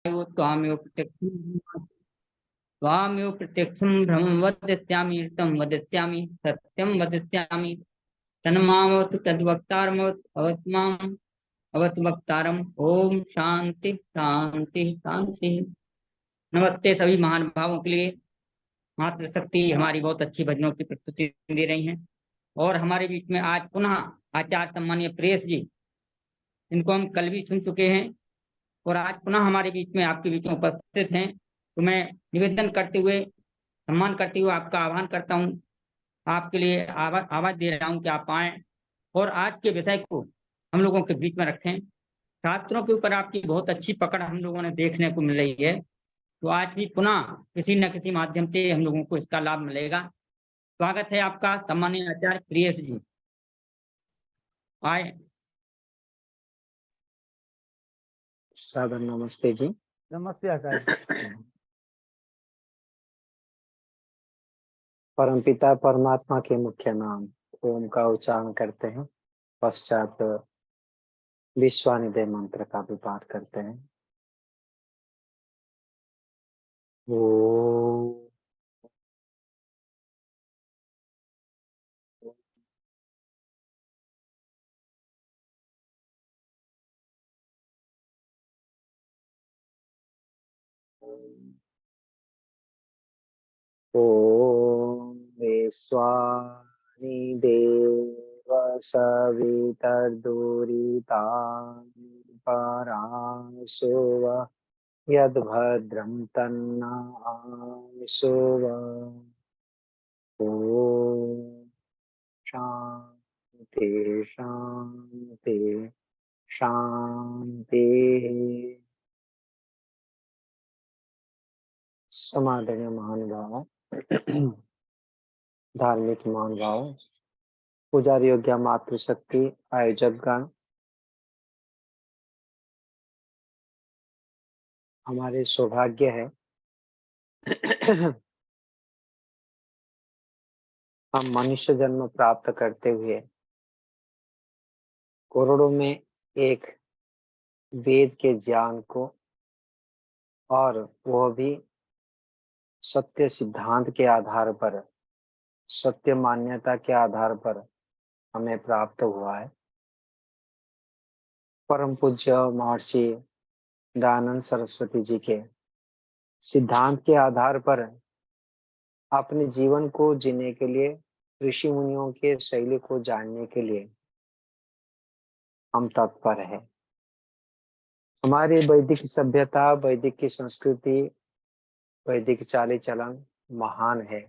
त्वामेव प्रत्यक्षं भ्रमं वदिष्यामि ऋतं वदिष्यामि सत्यं वदिष्यामि तन्मामवतु तद्वक्तारमवतु माम् अवतु वक्तारम्। ओम शांति शांति शांति। नमस्ते सभी महानुभावों के लिए। मातृशक्ति हमारी बहुत अच्छी भजनों की प्रस्तुति दे रही हैं और हमारे बीच में आज पुनः आचार्य सम्मानीय प्रेस जी, इनको हम कल भी सुन चुके हैं और आज पुनः हमारे बीच में आपके बीच में उपस्थित हैं। तो मैं निवेदन करते हुए, सम्मान करते हुए आपका आह्वान करता हूँ, आपके लिए आवाज दे रहा हूँ कि आप आए और आज के विषय को हम लोगों के बीच में रखें। शास्त्रों के ऊपर आपकी बहुत अच्छी पकड़ हम लोगों ने देखने को मिल रही है, तो आज भी पुनः किसी न किसी माध्यम से हम लोगों को इसका लाभ मिलेगा। स्वागत है आपका सम्मानीय आचार्य प्रियेश जी, आए। सादर नमस्ते जी। नमस्ते आचार्य। परमपिता परमात्मा के मुख्य नाम ओम का उच्चारण करते हैं, पश्चात विश्वानिदय मंत्र का भी पाठ करते हैं। ओम ओम विश्वानिदेव सवितर्दुरितानि पराशो व यद्भद्रं तन्नाशो व। ओम शांति शांति शांति। समादरणीय महानुभाव, धार्मिक महानुभाव, पुजारी योग्य मातृशक्ति आयोजक गण, हमारे सौभाग्य है हम मनुष्य जन्म प्राप्त करते हुए करोड़ों में एक वेद के ज्ञान को, और वह भी सत्य सिद्धांत के आधार पर, सत्य मान्यता के आधार पर हमें प्राप्त हुआ है। परम पूज्य महर्षि दयानंद सरस्वती जी के सिद्धांत के आधार पर अपने जीवन को जीने के लिए, ऋषि मुनियों के शैली को जानने के लिए हम तत्पर है। हमारी वैदिक सभ्यता, वैदिक की संस्कृति, वैदिक चाली चलन महान है,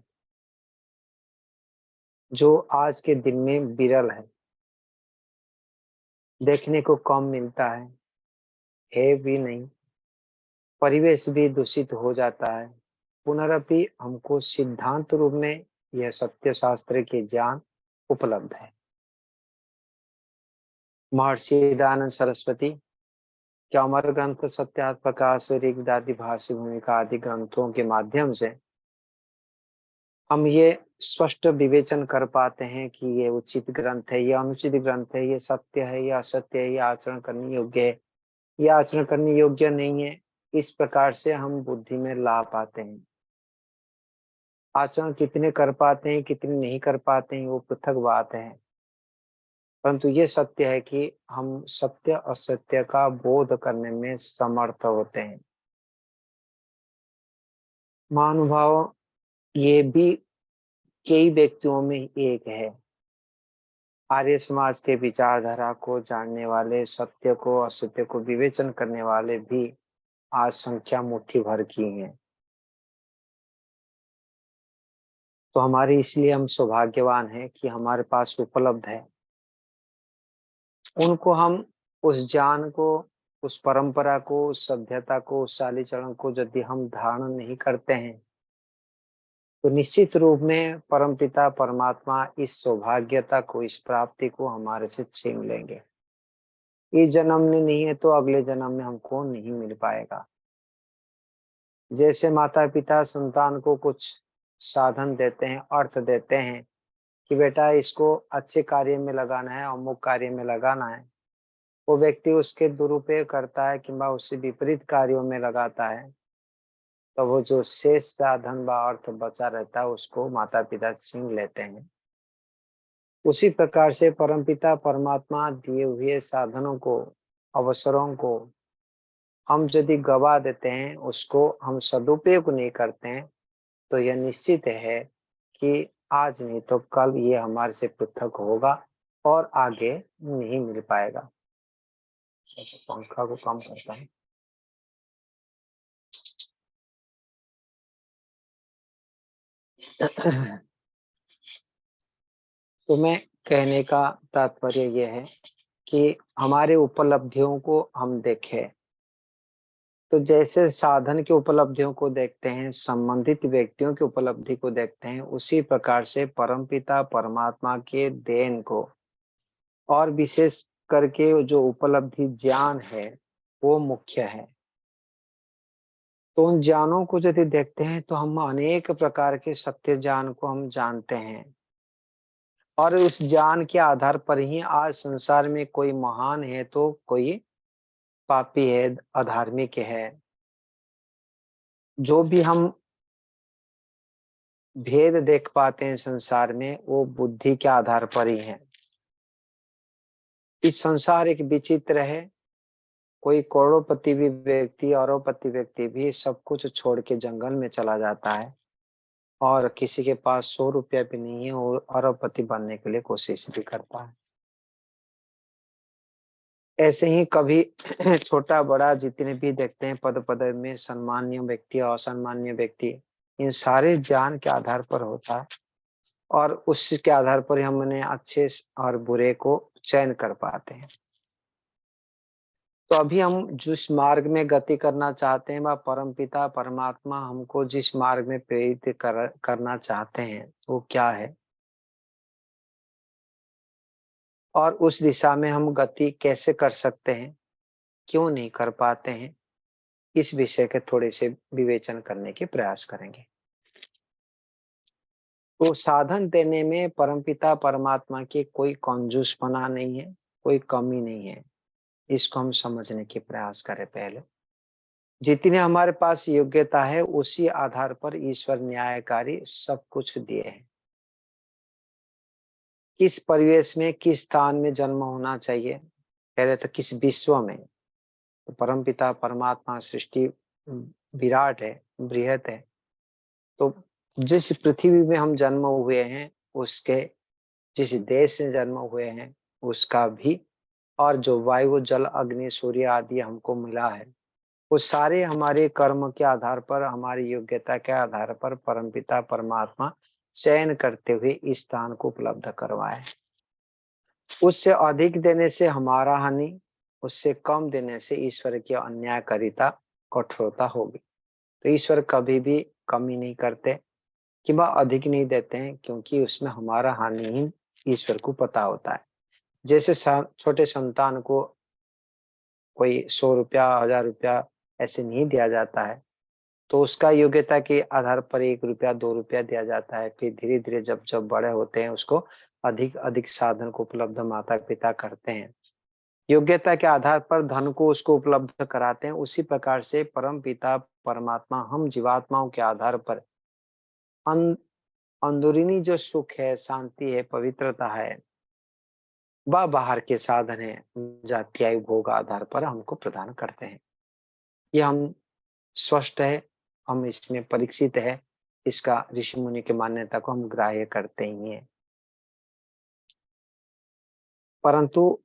जो आज के दिन में विरल है, देखने को कम मिलता है भी नहीं। परिवेश भी दूषित हो जाता है। पुनरपि हमको सिद्धांत रूप में यह सत्य शास्त्र के ज्ञान उपलब्ध है। महर्षि दयानंद सरस्वती के अमर ग्रंथ सत्यार्थ प्रकाश, ऋग्वेदादि भाष्य भूमिका आदि ग्रंथों के माध्यम से हम ये स्पष्ट विवेचन कर पाते हैं कि ये उचित ग्रंथ है, ये अनुचित ग्रंथ है, ये सत्य है, ये असत्य है, ये आचरण करने योग्य है, ये आचरण करने योग्य नहीं है। इस प्रकार से हम बुद्धि में ला पाते हैं। आचरण कितने कर पाते हैं, कितने नहीं कर पाते हैं, वो पृथक बात है, परंतु ये सत्य है कि हम सत्य असत्य का बोध करने में समर्थ होते हैं। महानुभाव, ये भी कई व्यक्तियों में एक है। आर्य समाज के विचारधारा को जानने वाले, सत्य को असत्य को विवेचन करने वाले भी आज संख्या मुट्ठी भर की है। तो हमारे इसलिए हम सौभाग्यवान हैं कि हमारे पास उपलब्ध है। उनको हम उस ज्ञान को, उस परंपरा को, उस सभ्यता को, उस चाली चलन को यदि हम धारण नहीं करते हैं तो निश्चित रूप में परमपिता परमात्मा इस सौभाग्यता को, इस प्राप्ति को हमारे से छीन लेंगे। इस जन्म में नहीं है तो अगले जन्म में हमको नहीं मिल पाएगा। जैसे माता पिता संतान को कुछ साधन देते हैं, अर्थ देते हैं कि बेटा इसको अच्छे कार्य में लगाना है, अमुक कार्य में लगाना है, वो व्यक्ति उसके दुरुपयोग करता है किंवा उससे विपरीत कार्यों में लगाता है, तो वो जो शेष साधन व अर्थ बचा रहता है उसको माता पिता छीन लेते हैं। उसी प्रकार से परमपिता परमात्मा दिए हुए साधनों को, अवसरों को हम यदि गवा देते हैं, उसको हम सदुपयोग नहीं करते हैं, तो यह निश्चित है कि आज नहीं तो कल ये हमारे से पृथक होगा और आगे नहीं मिल पाएगा। पंखा को कम करता है। तो मैं कहने का तात्पर्य यह है कि हमारे उपलब्धियों को हम देखें, तो जैसे साधन की उपलब्धियों को देखते हैं, संबंधित व्यक्तियों की उपलब्धि को देखते हैं, उसी प्रकार से परमपिता परमात्मा के देन को और विशेष करके जो उपलब्धि ज्ञान है वो मुख्य है। तो उन ज्ञानों को यदि देखते हैं तो हम अनेक प्रकार के सत्य ज्ञान को हम जानते हैं, और उस ज्ञान के आधार पर ही आज संसार में कोई महान है तो कोई पापी है, अधार्मिक है। जो भी हम भेद देख पाते हैं संसार में, वो बुद्धि के आधार पर ही है। इस संसार एक विचित्र है। कोई करोड़पति भी व्यक्ति, अरबपति व्यक्ति भी सब कुछ छोड़ के जंगल में चला जाता है, और किसी के पास 100 रुपया भी नहीं है, वो अरबपति बनने के लिए कोशिश भी करता है। ऐसे ही कभी छोटा बड़ा जितने भी देखते हैं पद पदवी में, सम्मान्य व्यक्ति असम्मान्य व्यक्ति, इन सारे ज्ञान के आधार पर होता है, और उसके आधार पर हम उन्हें अच्छे और बुरे को चयन कर पाते हैं। तो अभी हम जिस मार्ग में गति करना चाहते हैं, वह परमपिता परमात्मा हमको जिस मार्ग में प्रेरित करना चाहते हैं वो क्या है, और उस दिशा में हम गति कैसे कर सकते हैं, क्यों नहीं कर पाते हैं, इस विषय के थोड़े से विवेचन करने के प्रयास करेंगे। तो साधन देने में परमपिता परमात्मा की कोई कंजूसपना नहीं है, कोई कमी नहीं है। इसको हम समझने के प्रयास करें। पहले जितनी हमारे पास योग्यता है उसी आधार पर ईश्वर न्यायकारी सब कुछ दिए हैं। किस परिवेश में, किस स्थान में जन्म होना चाहिए, पहले तो किस विश्व में। तो परमपिता परमात्मा सृष्टि विराट है, बृहत है। तो जिस पृथ्वी में हम जन्म हुए हैं, उसके जिस देश से जन्म हुए हैं उसका भी, और जो वायु जल अग्नि सूर्य आदि हमको मिला है, वो सारे हमारे कर्म के आधार पर, हमारी योग्यता के आधार पर परमपिता परमात्मा चयन करते हुए इस स्थान को उपलब्ध करवाए। उससे अधिक देने से हमारा हानि, उससे कम देने से ईश्वर की अन्यायकारिता, कठोरता होगी। तो ईश्वर कभी भी कमी नहीं करते कि वह अधिक नहीं देते हैं, क्योंकि उसमें हमारा हानि ही ईश्वर को पता होता है। जैसे छोटे संतान को कोई 100 रुपया 1000 रुपया ऐसे नहीं दिया जाता है, तो उसका योग्यता के आधार पर 1 रुपया 2 रुपया दिया जाता है। फिर धीरे धीरे जब जब बड़े होते हैं उसको अधिक अधिक साधन को उपलब्ध माता पिता करते हैं, योग्यता के आधार पर धन को उसको उपलब्ध कराते हैं। उसी प्रकार से परम पिता परमात्मा हम जीवात्माओं के आधार पर अंदरूनी जो सुख है, शांति है, पवित्रता है, वह बाहर के साधन है, जाति आयु भोग आधार पर हमको प्रदान करते हैं। ये हम स्पष्ट है, हम इसमें परीक्षित है, इसका ऋषि मुनि की मान्यता को हम ग्राह्य करते ही हैं। परंतु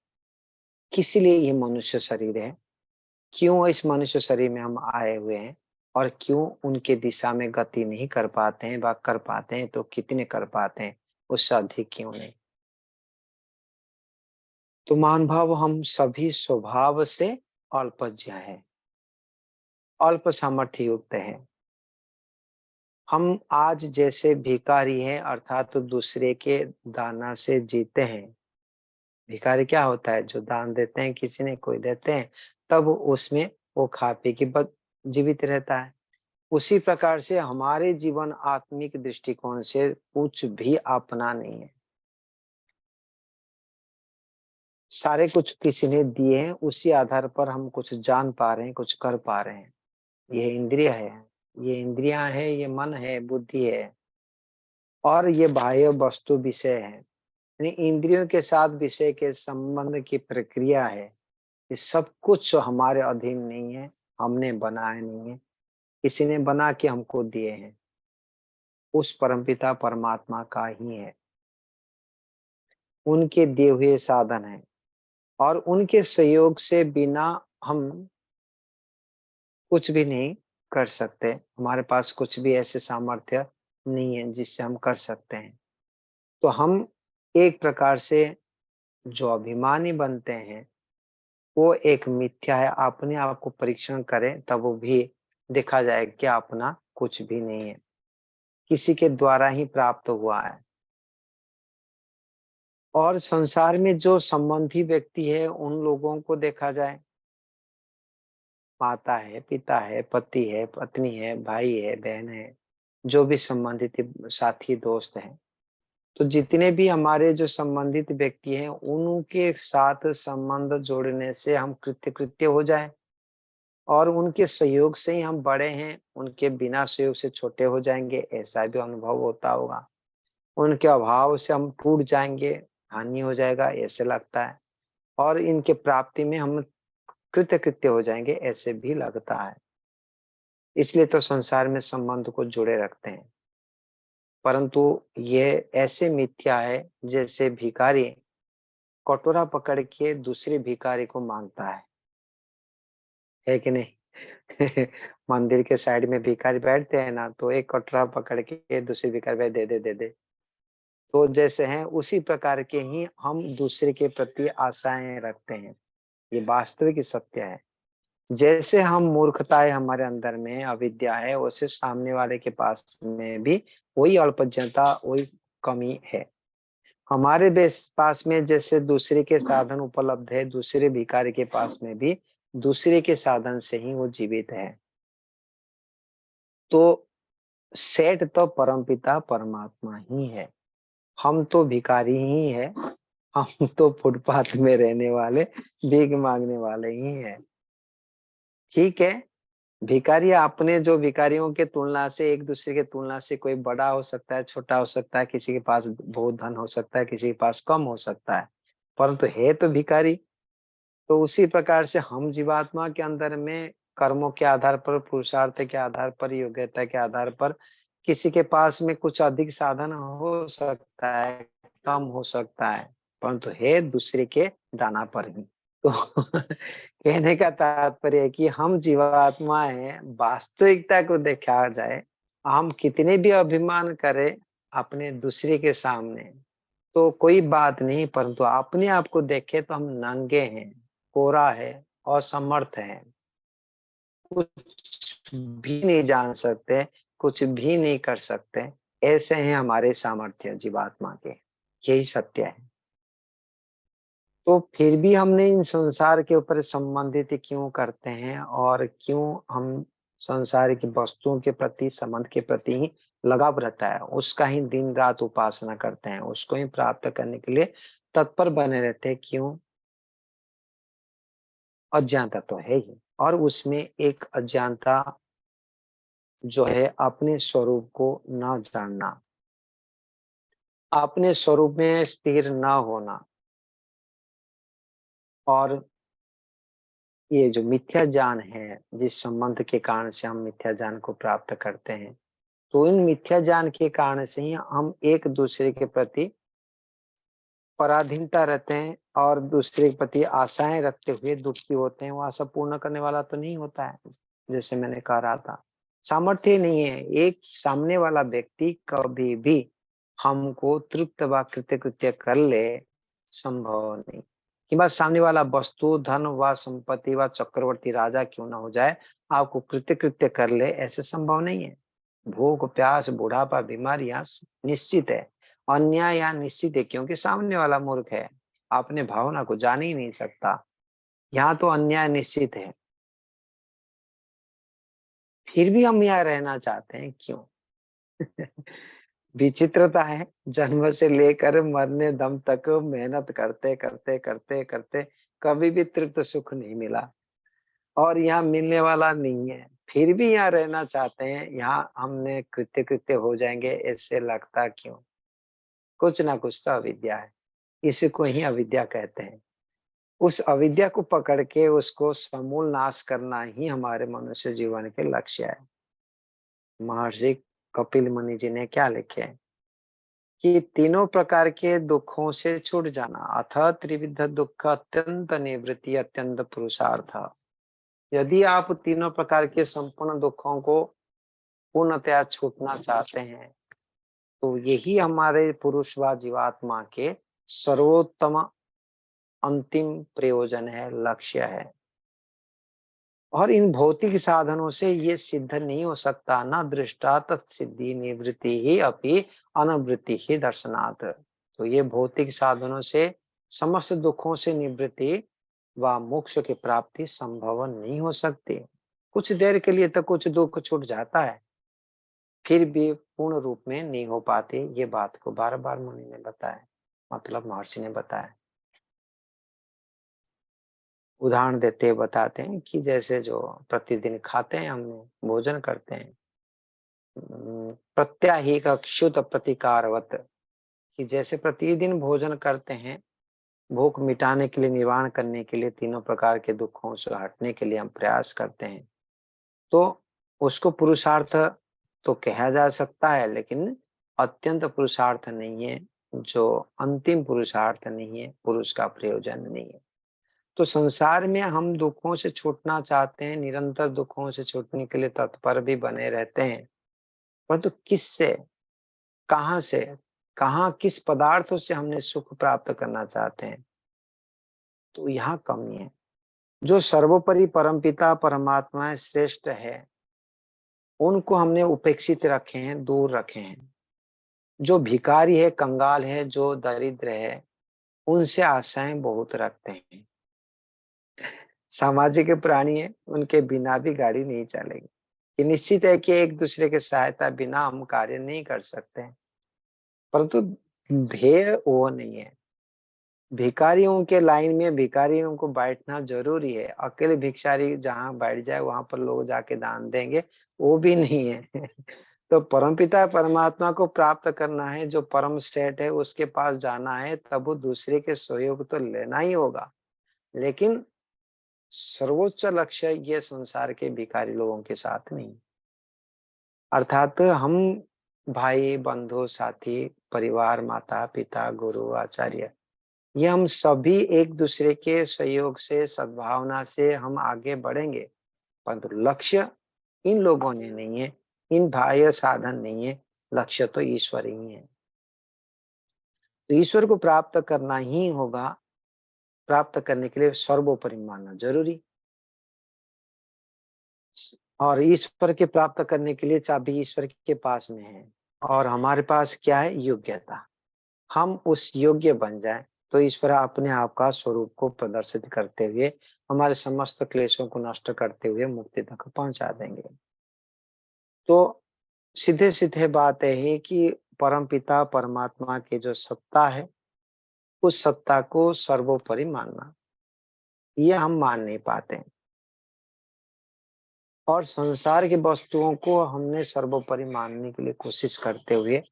किस लिए ये मनुष्य शरीर है, क्यों इस मनुष्य शरीर में हम आए हुए हैं, और क्यों उनके दिशा में गति नहीं कर पाते हैं, व कर पाते हैं तो कितने कर पाते हैं, उससे अधिक क्यों नहीं। तो मान भाव हम सभी स्वभाव से अल्पज्ञ है, अल्प सामर्थ्य युक्त है। हम आज जैसे भिखारी हैं, अर्थात तो दूसरे के दाना से जीते हैं। भिखारी क्या होता है, जो दान देते हैं, किसी ने कोई देते हैं, तब उसमें वो खा पी के बस जीवित रहता है। उसी प्रकार से हमारे जीवन आत्मिक दृष्टिकोण से कुछ भी अपना नहीं है। सारे कुछ किसी ने दिए हैं, उसी आधार पर हम कुछ जान पा रहे हैं, कुछ कर पा रहे हैं। ये इंद्रिय है, ये इंद्रियां है, ये मन है, बुद्धि है, और ये बाह्य वस्तु विषय है। यानी इंद्रियों के साथ विषय के संबंध की प्रक्रिया है। ये सब कुछ हमारे अधीन नहीं है, हमने बनाया नहीं है, किसी ने बना के हमको दिए हैं, उस परमपिता परमात्मा का ही है। उनके दिए हुए साधन है, और उनके सहयोग से बिना हम कुछ भी नहीं कर सकते। हमारे पास कुछ भी ऐसे सामर्थ्य नहीं है जिससे हम कर सकते हैं। तो हम एक प्रकार से जो अभिमानी बनते हैं, वो एक मिथ्या है। अपने आप को परीक्षण करें तब वो भी देखा जाए कि अपना कुछ भी नहीं है, किसी के द्वारा ही प्राप्त हुआ है। और संसार में जो संबंधी व्यक्ति है, उन लोगों को देखा जाए, माता है, पिता है, पति है, पत्नी है, भाई है, बहन है, जो भी संबंधित साथी दोस्त हैं, तो जितने भी हमारे जो संबंधित व्यक्ति हैं, उनके साथ संबंध जोड़ने से हम कृत्य कृत्य हो जाए, और उनके सहयोग से ही हम बड़े हैं, उनके बिना सहयोग से छोटे हो जाएंगे, ऐसा भी अनुभव होता होगा। उनके अभाव से हम टूट जाएंगे, हानि हो जाएगा, ऐसे लगता है। और इनके प्राप्ति में हम कृत्य कृत्य हो जाएंगे, ऐसे भी लगता है। इसलिए तो संसार में संबंध को जुड़े रखते हैं। परंतु ये ऐसे मिथ्या है जैसे भिखारी कटोरा पकड़ के दूसरे भिखारी को मांगता है कि नहीं? मंदिर के साइड में भिखारी बैठते हैं ना, तो एक कटोरा पकड़ के दूसरे भिखारी भाई दे दे दे दे। तो जैसे हैं उसी प्रकार के ही हम दूसरे के प्रति आशाएं रखते हैं। ये वास्तविक सत्य है। जैसे हम मूर्खता है हमारे अंदर में, अविद्या है, वैसे सामने वाले के पास में भी वही अल्पज्ञता, वही कमी है। हमारे पास में जैसे दूसरे के साधन उपलब्ध है, दूसरे भिखारी के पास में भी दूसरे के साधन से ही वो जीवित है। तो सेठ तो परमपिता परमात्मा ही है, हम तो भिखारी ही है। हम तो फुटपाथ में रहने वाले, भीख मांगने वाले ही है। ठीक है, भिखारी अपने जो भिखारियों के तुलना से, एक दूसरे के तुलना से कोई बड़ा हो सकता है, छोटा हो सकता है, किसी के पास बहुत धन हो सकता है, किसी के पास कम हो सकता है, परंतु है तो भिखारी। तो उसी प्रकार से हम जीवात्मा के अंदर में कर्मों के आधार पर, पुरुषार्थ के आधार पर, योग्यता के आधार पर किसी के पास में कुछ अधिक साधन हो सकता है, कम हो सकता है, परंतु है दूसरे के दाना पर ही। तो कहने का तात्पर्य है कि हम जीवात्मा हैं, वास्तविकता को देखा जाए, हम कितने भी अभिमान करें अपने दूसरे के सामने तो कोई बात नहीं, परंतु अपने आप को देखे तो हम नंगे हैं, कोरा है, असमर्थ है, कुछ भी नहीं जान सकते, कुछ भी नहीं कर सकते। ऐसे हैं हमारे सामर्थ्य जीवात्मा के। यही सत्य है। तो फिर भी हमने इन संसार के ऊपर संबंधित क्यों करते हैं, और क्यों हम संसार की वस्तुओं के प्रति, संबंध के प्रति ही लगाव रहता है, उसका ही दिन रात उपासना करते हैं, उसको ही प्राप्त करने के लिए तत्पर बने रहते हैं। क्यों? अज्ञानता तो है ही, और उसमें एक अज्ञानता जो है अपने स्वरूप को न जानना, अपने स्वरूप में स्थिर न होना, और ये जो मिथ्या ज्ञान है, जिस संबंध के कारण से हम मिथ्या ज्ञान को प्राप्त करते हैं, तो इन मिथ्या ज्ञान के कारण से ही हम एक दूसरे के प्रति पराधीनता रहते हैं, और दूसरे के प्रति आशाएं रखते हुए दुखी होते हैं। वो आशा पूर्ण करने वाला तो नहीं होता है, जैसे मैंने कह रहा था, सामर्थ्य नहीं है। एक सामने वाला व्यक्ति कभी भी हमको तृप्त व कृत्य कर ले, संभव नहीं। कि बस सामने वाला वस्तु, धन व संपत्ति व चक्रवर्ती राजा क्यों ना हो जाए, आपको कृत्य कर ले, ऐसे संभव नहीं है। भूख, प्यास, बुढ़ापा, बीमारियां निश्चित है, अन्याय यहाँ निश्चित है, क्योंकि सामने वाला मूर्ख है, अपने भावना को जान ही नहीं सकता। यहाँ तो अन्याय निश्चित है, फिर भी हम यहाँ रहना चाहते हैं, क्यों? विचित्रता है, जन्म से लेकर मरने दम तक मेहनत करते करते करते करते कभी भी तृप्त सुख नहीं मिला और यहाँ मिलने वाला नहीं है, फिर भी यहाँ रहना चाहते हैं। यहाँ हमने कृत्य कृत्य हो जाएंगे, ऐसे लगता क्यों? कुछ ना कुछ तो अविद्या है, इसी को ही अविद्या कहते हैं। उस अविद्या को पकड़ के उसको समूल नाश करना ही हमारे मनुष्य जीवन के लक्ष्य है। महर्षि कपिल मुनि जी ने क्या लिखे हैं कि तीनों प्रकार के दुखों से छूट जाना, अथ त्रिविध दुख अत्यंत निवृत्ति अत्यंत पुरुषार्थ। यदि आप तीनों प्रकार के संपूर्ण दुखों को पूर्णतया छूटना चाहते हैं तो यही हमारे पुरुष व जीवात्मा के सर्वोत्तम अंतिम प्रयोजन है, लक्ष्य है। और इन भौतिक साधनों से ये सिद्ध नहीं हो सकता, न दृष्टा तत्सिद्धि निवृत्ति ही अपि अनवृत्ति ही दर्शनात्। तो ये भौतिक साधनों से समस्त दुखों से निवृत्ति व मोक्ष की प्राप्ति संभव नहीं हो सकती। कुछ देर के लिए तो कुछ दुख छूट जाता है, फिर भी पूर्ण रूप में नहीं हो पाती। ये बात को बार बार मुनि ने बताया, मतलब महर्षि ने बताया। उदाहरण देते हुए बताते हैं कि जैसे जो प्रतिदिन खाते हैं, हमने भोजन करते हैं, प्रत्याहिक क्षुत प्रतिकारवत, कि जैसे प्रतिदिन भोजन करते हैं, भूख मिटाने के लिए, निवारण करने के लिए, तीनों प्रकार के दुखों से हटने के लिए हम प्रयास करते हैं, तो उसको पुरुषार्थ तो कहा जा सकता है, लेकिन अत्यंत पुरुषार्थ नहीं है, जो अंतिम पुरुषार्थ नहीं है, पुरुष का प्रयोजन नहीं है। तो संसार में हम दुखों से छूटना चाहते हैं, निरंतर दुखों से छूटने के लिए तत्पर भी बने रहते हैं, परंतु किससे, कहाँ से, कहाँ किस पदार्थों से हमने सुख प्राप्त करना चाहते हैं, तो यहाँ कमी है। जो सर्वोपरि परमपिता परमात्मा श्रेष्ठ है, उनको हमने उपेक्षित रखे हैं, दूर रखे हैं। जो भिखारी है, कंगाल है, जो दरिद्र है, उनसे आशाएं बहुत रखते हैं। सामाजिक प्राणी है, उनके बिना भी गाड़ी नहीं चलेगी। ये निश्चित है कि एक दूसरे के सहायता बिना हम कार्य नहीं कर सकते हैं, परंतु ध्येय वो नहीं है। भिखारियों के लाइन में भिखारियों को बैठना जरूरी है, अकेले भिखारी जहाँ बैठ जाए वहां पर लोग जाके दान देंगे, वो भी नहीं है। तो परमपिता परमात्मा को प्राप्त करना है, जो परम सेठ है उसके पास जाना है, तब वो दूसरे के सहयोग तो लेना ही होगा, लेकिन सर्वोच्च लक्ष्य ये संसार के भिखारी लोगों के साथ नहीं। अर्थात हम भाई बंधु साथी परिवार माता पिता गुरु आचार्य, ये हम सभी एक दूसरे के सहयोग से सद्भावना से हम आगे बढ़ेंगे, परंतु लक्ष्य इन लोगों ने नहीं है, इन बाह्य साधन नहीं है, लक्ष्य तो ईश्वर ही है। तो ईश्वर को प्राप्त करना ही होगा, प्राप्त करने के लिए सर्वोपरि मानना जरूरी। और ईश्वर के प्राप्त करने के लिए चाबी ईश्वर के पास में है, और हमारे पास क्या है? योग्यता। हम उस योग्य बन जाए तो ईश्वर अपने आप का स्वरूप को प्रदर्शित करते हुए हमारे समस्त क्लेशों को नष्ट करते हुए मुक्ति तक पहुंचा देंगे। तो सीधे सीधे बात है कि परम पिता परमात्मा की जो सत्ता है, उस सत्ता को सर्वोपरि मानना, ये हम मान नहीं पाते हैं। और संसार की वस्तुओं को हमने सर्वोपरि मानने के लिए कोशिश करते हुए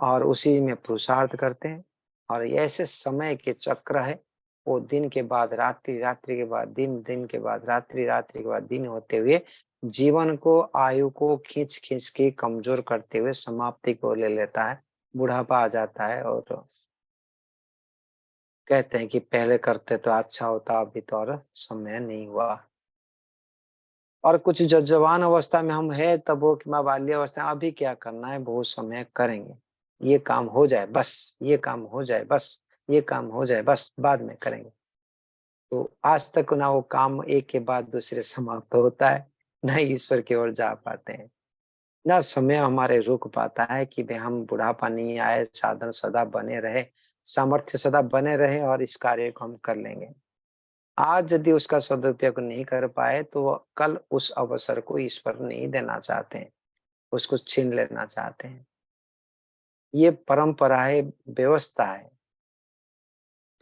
और उसी में पुरुषार्थ करते हैं, और ऐसे समय के चक्र है, वो दिन के बाद रात्रि, रात्रि के बाद दिन, दिन के बाद रात्रि, रात्रि के बाद दिन होते हुए जीवन को, आयु को खींच खींच के कमजोर करते हुए समाप्ति को ले लेता है। बुढ़ापा आ जाता है और कहते हैं कि पहले करते तो अच्छा होता, अभी तो और समय नहीं हुआ। और कुछ जब जवान अवस्था में हम है, तब वो कि मैं बाल्य अवस्था में, अभी क्या करना है, बहुत समय करेंगे, ये काम हो जाए बस, ये काम हो जाए बस, ये काम हो जाए बस, बाद में करेंगे। तो आज तक ना वो काम एक के बाद दूसरे समाप्त होता है, ना ईश्वर की ओर जा पाते हैं, ना समय हमारे रुक पाता है कि भाई हम बुढ़ापा नहीं आए, साधन सदा बने रहे, सामर्थ्य सदा बने रहे और इस कार्य को हम कर लेंगे। आज यदि उसका सदुपयोग नहीं कर पाए तो वो कल उस अवसर को ईश्वर नहीं देना चाहते हैं, उसको छीन लेना चाहते हैं। ये परंपरा है, व्यवस्था है।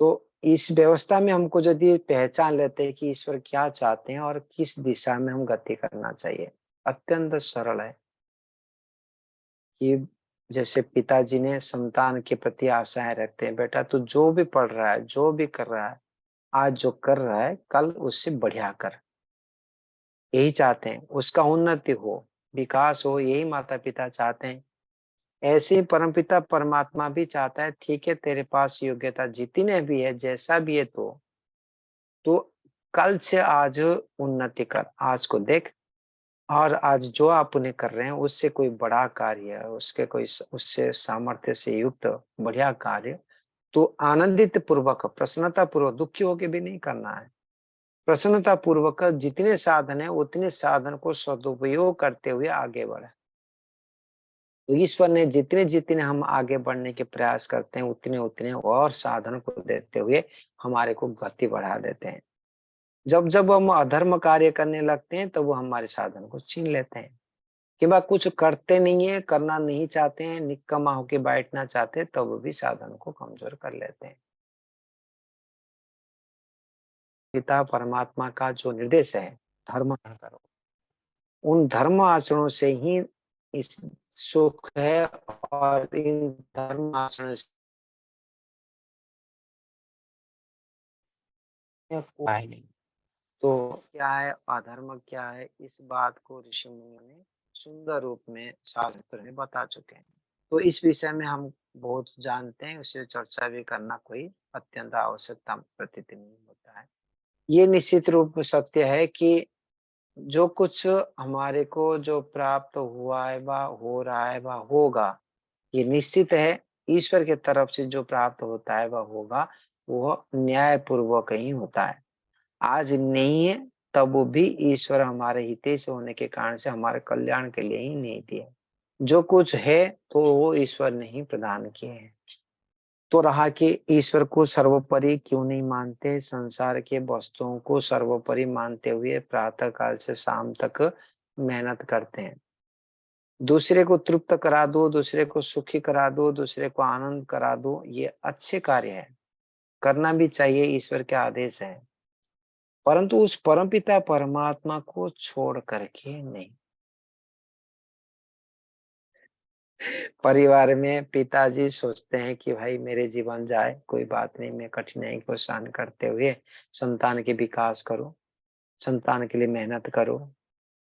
तो इस व्यवस्था में हमको यदि पहचान लेते हैं कि ईश्वर क्या चाहते हैं और किस दिशा में हम गति करना चाहिए, अत्यंत सरल है। कि जैसे पिताजी ने संतान के प्रति आशाएं रखते हैं, बेटा तू जो भी पढ़ रहा है, जो भी कर रहा है, आज जो कर रहा है कल उससे बढ़िया कर। यही चाहते हैं, उसका उन्नति हो, विकास हो, यही माता पिता चाहते हैं। ऐसे ही परमपिता परमात्मा भी चाहता है, ठीक है तेरे पास योग्यता जितने भी है, जैसा भी है, तो कल से आज उन्नति कर, आज को देख। और आज जो आप उन्हें कर रहे हैं उससे कोई बड़ा कार्य है, उसके कोई उससे सामर्थ्य से युक्त बढ़िया कार्य, तो आनंदित पूर्वक, प्रसन्नता पूर्वक, दुखी होकर भी नहीं करना है। प्रसन्नता पूर्वक जितने साधन है उतने साधन को सदुपयोग करते हुए आगे बढ़े। तो ईश्वर ने जितने जितने हम आगे बढ़ने के प्रयास करते हैं, उतने उतने और साधन को देते हुए हमारे को गति बढ़ा देते हैं। जब जब हम अधर्म कार्य करने लगते हैं, तो वो हमारे साधन को छीन लेते हैं। कि बा कुछ करते नहीं है, करना नहीं चाहते हैं, निकम्मा होके बैठना चाहते हैं, तब भी साधन को कमजोर कर लेते हैं। पिता परमात्मा का जो निर्देश है, धर्म करो, उन धर्म आचरणों से ही इस सुख है। और इन धर्म आचरण से कोई है नहीं। तो क्या है अधर्म, क्या है, इस बात को ऋषि मुनियों ने सुंदर रूप में शास्त्र में बता चुके हैं। तो इस विषय में हम बहुत जानते हैं, उसे चर्चा भी करना कोई अत्यंत आवश्यकता प्रतीत नहीं होता है। ये निश्चित रूप में सत्य है कि जो कुछ हमारे को जो प्राप्त हुआ है, वह हो रहा है, वह होगा, ये निश्चित है। ईश्वर के तरफ से जो प्राप्त होता है वह होगा, वह न्याय पूर्वक ही होता है। आज नहीं है, तब वो भी ईश्वर हमारे हितेश होने के कारण से हमारे कल्याण के लिए ही नहीं दिए। जो कुछ है तो वो ईश्वर ने ही प्रदान किए हैं। तो रहा कि ईश्वर को सर्वोपरि क्यों नहीं मानते, संसार के वस्तुओं को सर्वोपरि मानते हुए प्रातः काल से शाम तक मेहनत करते हैं। दूसरे को तृप्त करा दो, दूसरे को सुखी करा दो, दूसरे को आनंद करा दो, ये अच्छे कार्य है, करना भी चाहिए, ईश्वर के आदेश है। परंतु उस परमपिता परमात्मा को छोड़ करके नहीं। परिवार में पिताजी सोचते हैं कि भाई मेरे जीवन जाए, कोई बात नहीं, मैं कठिनाई को सहन करते हुए संतान के विकास करो, संतान के लिए मेहनत करो,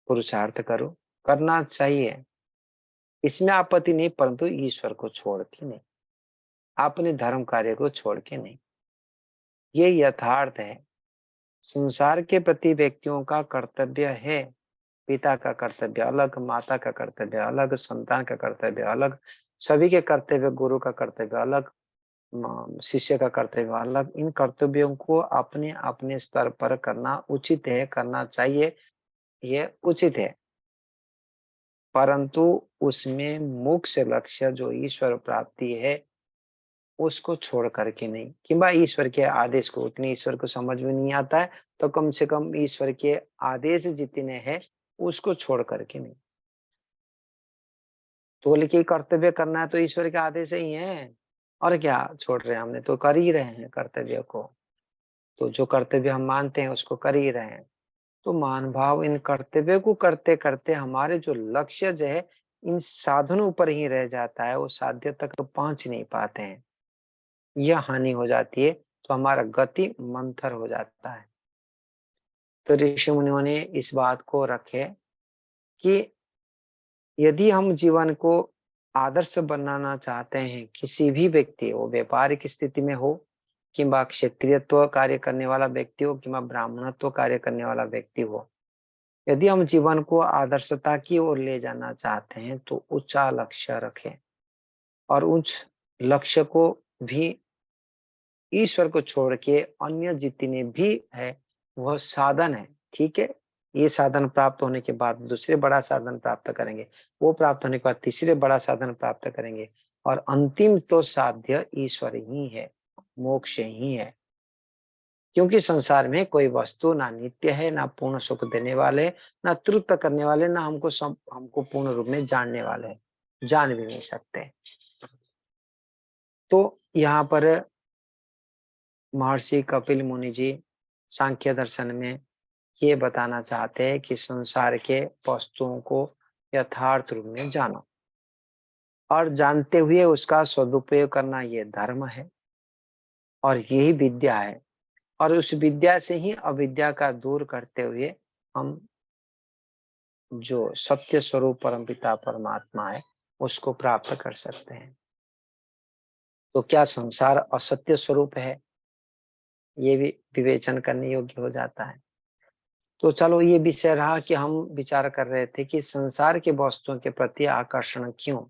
पुरुषार्थ करो, करना चाहिए, इसमें आपत्ति नहीं। परंतु ईश्वर को छोड़ के नहीं, अपने धर्म कार्य को छोड़ के नहीं। ये यथार्थ है। संसार के प्रति व्यक्तियों का कर्तव्य है, पिता का कर्तव्य अलग, माता का कर्तव्य अलग, संतान का कर्तव्य अलग, सभी के कर्तव्य, गुरु का कर्तव्य अलग, शिष्य का कर्तव्य अलग। इन कर्तव्यों को अपने अपने स्तर पर करना उचित है, करना चाहिए, ये उचित है। परंतु उसमें मुख्य लक्ष्य जो ईश्वर प्राप्ति है, उसको छोड़ करके नहीं। किंबा ईश्वर के आदेश को, उतनी ईश्वर को समझ में नहीं आता है, तो कम से कम ईश्वर के आदेश जितने हैं उसको छोड़ करके नहीं। तो बोले कि कर्तव्य करना है तो ईश्वर के आदेश ही है, और क्या छोड़ रहे हैं, हमने तो कर ही रहे हैं कर्तव्य को। तो जो कर्तव्य हम मानते हैं उसको कर ही रहे हैं। तो मान भाव इन कर्तव्य को करते करते हमारे जो लक्ष्य जो है इन साधनों पर ही रह जाता है, वो साध्य तक पहुंच नहीं पाते हैं, यह हानि हो जाती है। तो हमारा गति मंथर हो जाता है। तो ऋषि मुनियों ने इस बात को रखे कि यदि हम जीवन को आदर्श बनाना चाहते हैं, किसी भी व्यक्ति, वो व्यापारिक स्थिति में हो, किंबा क्षत्रियत्व कार्य करने वाला व्यक्ति हो, किंबा ब्राह्मणत्व कार्य करने वाला व्यक्ति हो, यदि हम जीवन को आदर्शता की ओर ले जाना चाहते हैं तो ऊंचा लक्ष्य रखें। और उच्च लक्ष्य को भी ईश्वर को छोड़ के अन्य जितने भी है वह साधन है, ठीक है। ये साधन प्राप्त होने के बाद दूसरे बड़ा साधन प्राप्त करेंगे, वो प्राप्त होने के बाद तीसरे बड़ा साधन प्राप्त करेंगे, और अंतिम तो साध्य ईश्वर ही है, मोक्ष ही है। क्योंकि संसार में कोई वस्तु ना नित्य है, ना पूर्ण सुख देने वाले, ना तृप्त करने वाले, ना हमको पूर्ण रूप में जानने वाले, जान भी नहीं सकते। तो यहाँ पर महर्षि कपिल मुनि जी सांख्य दर्शन में ये बताना चाहते हैं कि संसार के वस्तुओं को यथार्थ रूप में जानो और जानते हुए उसका सदुपयोग करना, ये धर्म है और यही विद्या है। और उस विद्या से ही अविद्या का दूर करते हुए हम जो सत्य स्वरूप परमपिता परमात्मा है उसको प्राप्त कर सकते हैं। तो क्या संसार असत्य स्वरूप है, ये भी विवेचन करने योग्य हो जाता है। तो चलो, ये विषय रहा कि हम विचार कर रहे थे कि संसार के वस्तुओं के प्रति आकर्षण क्यों,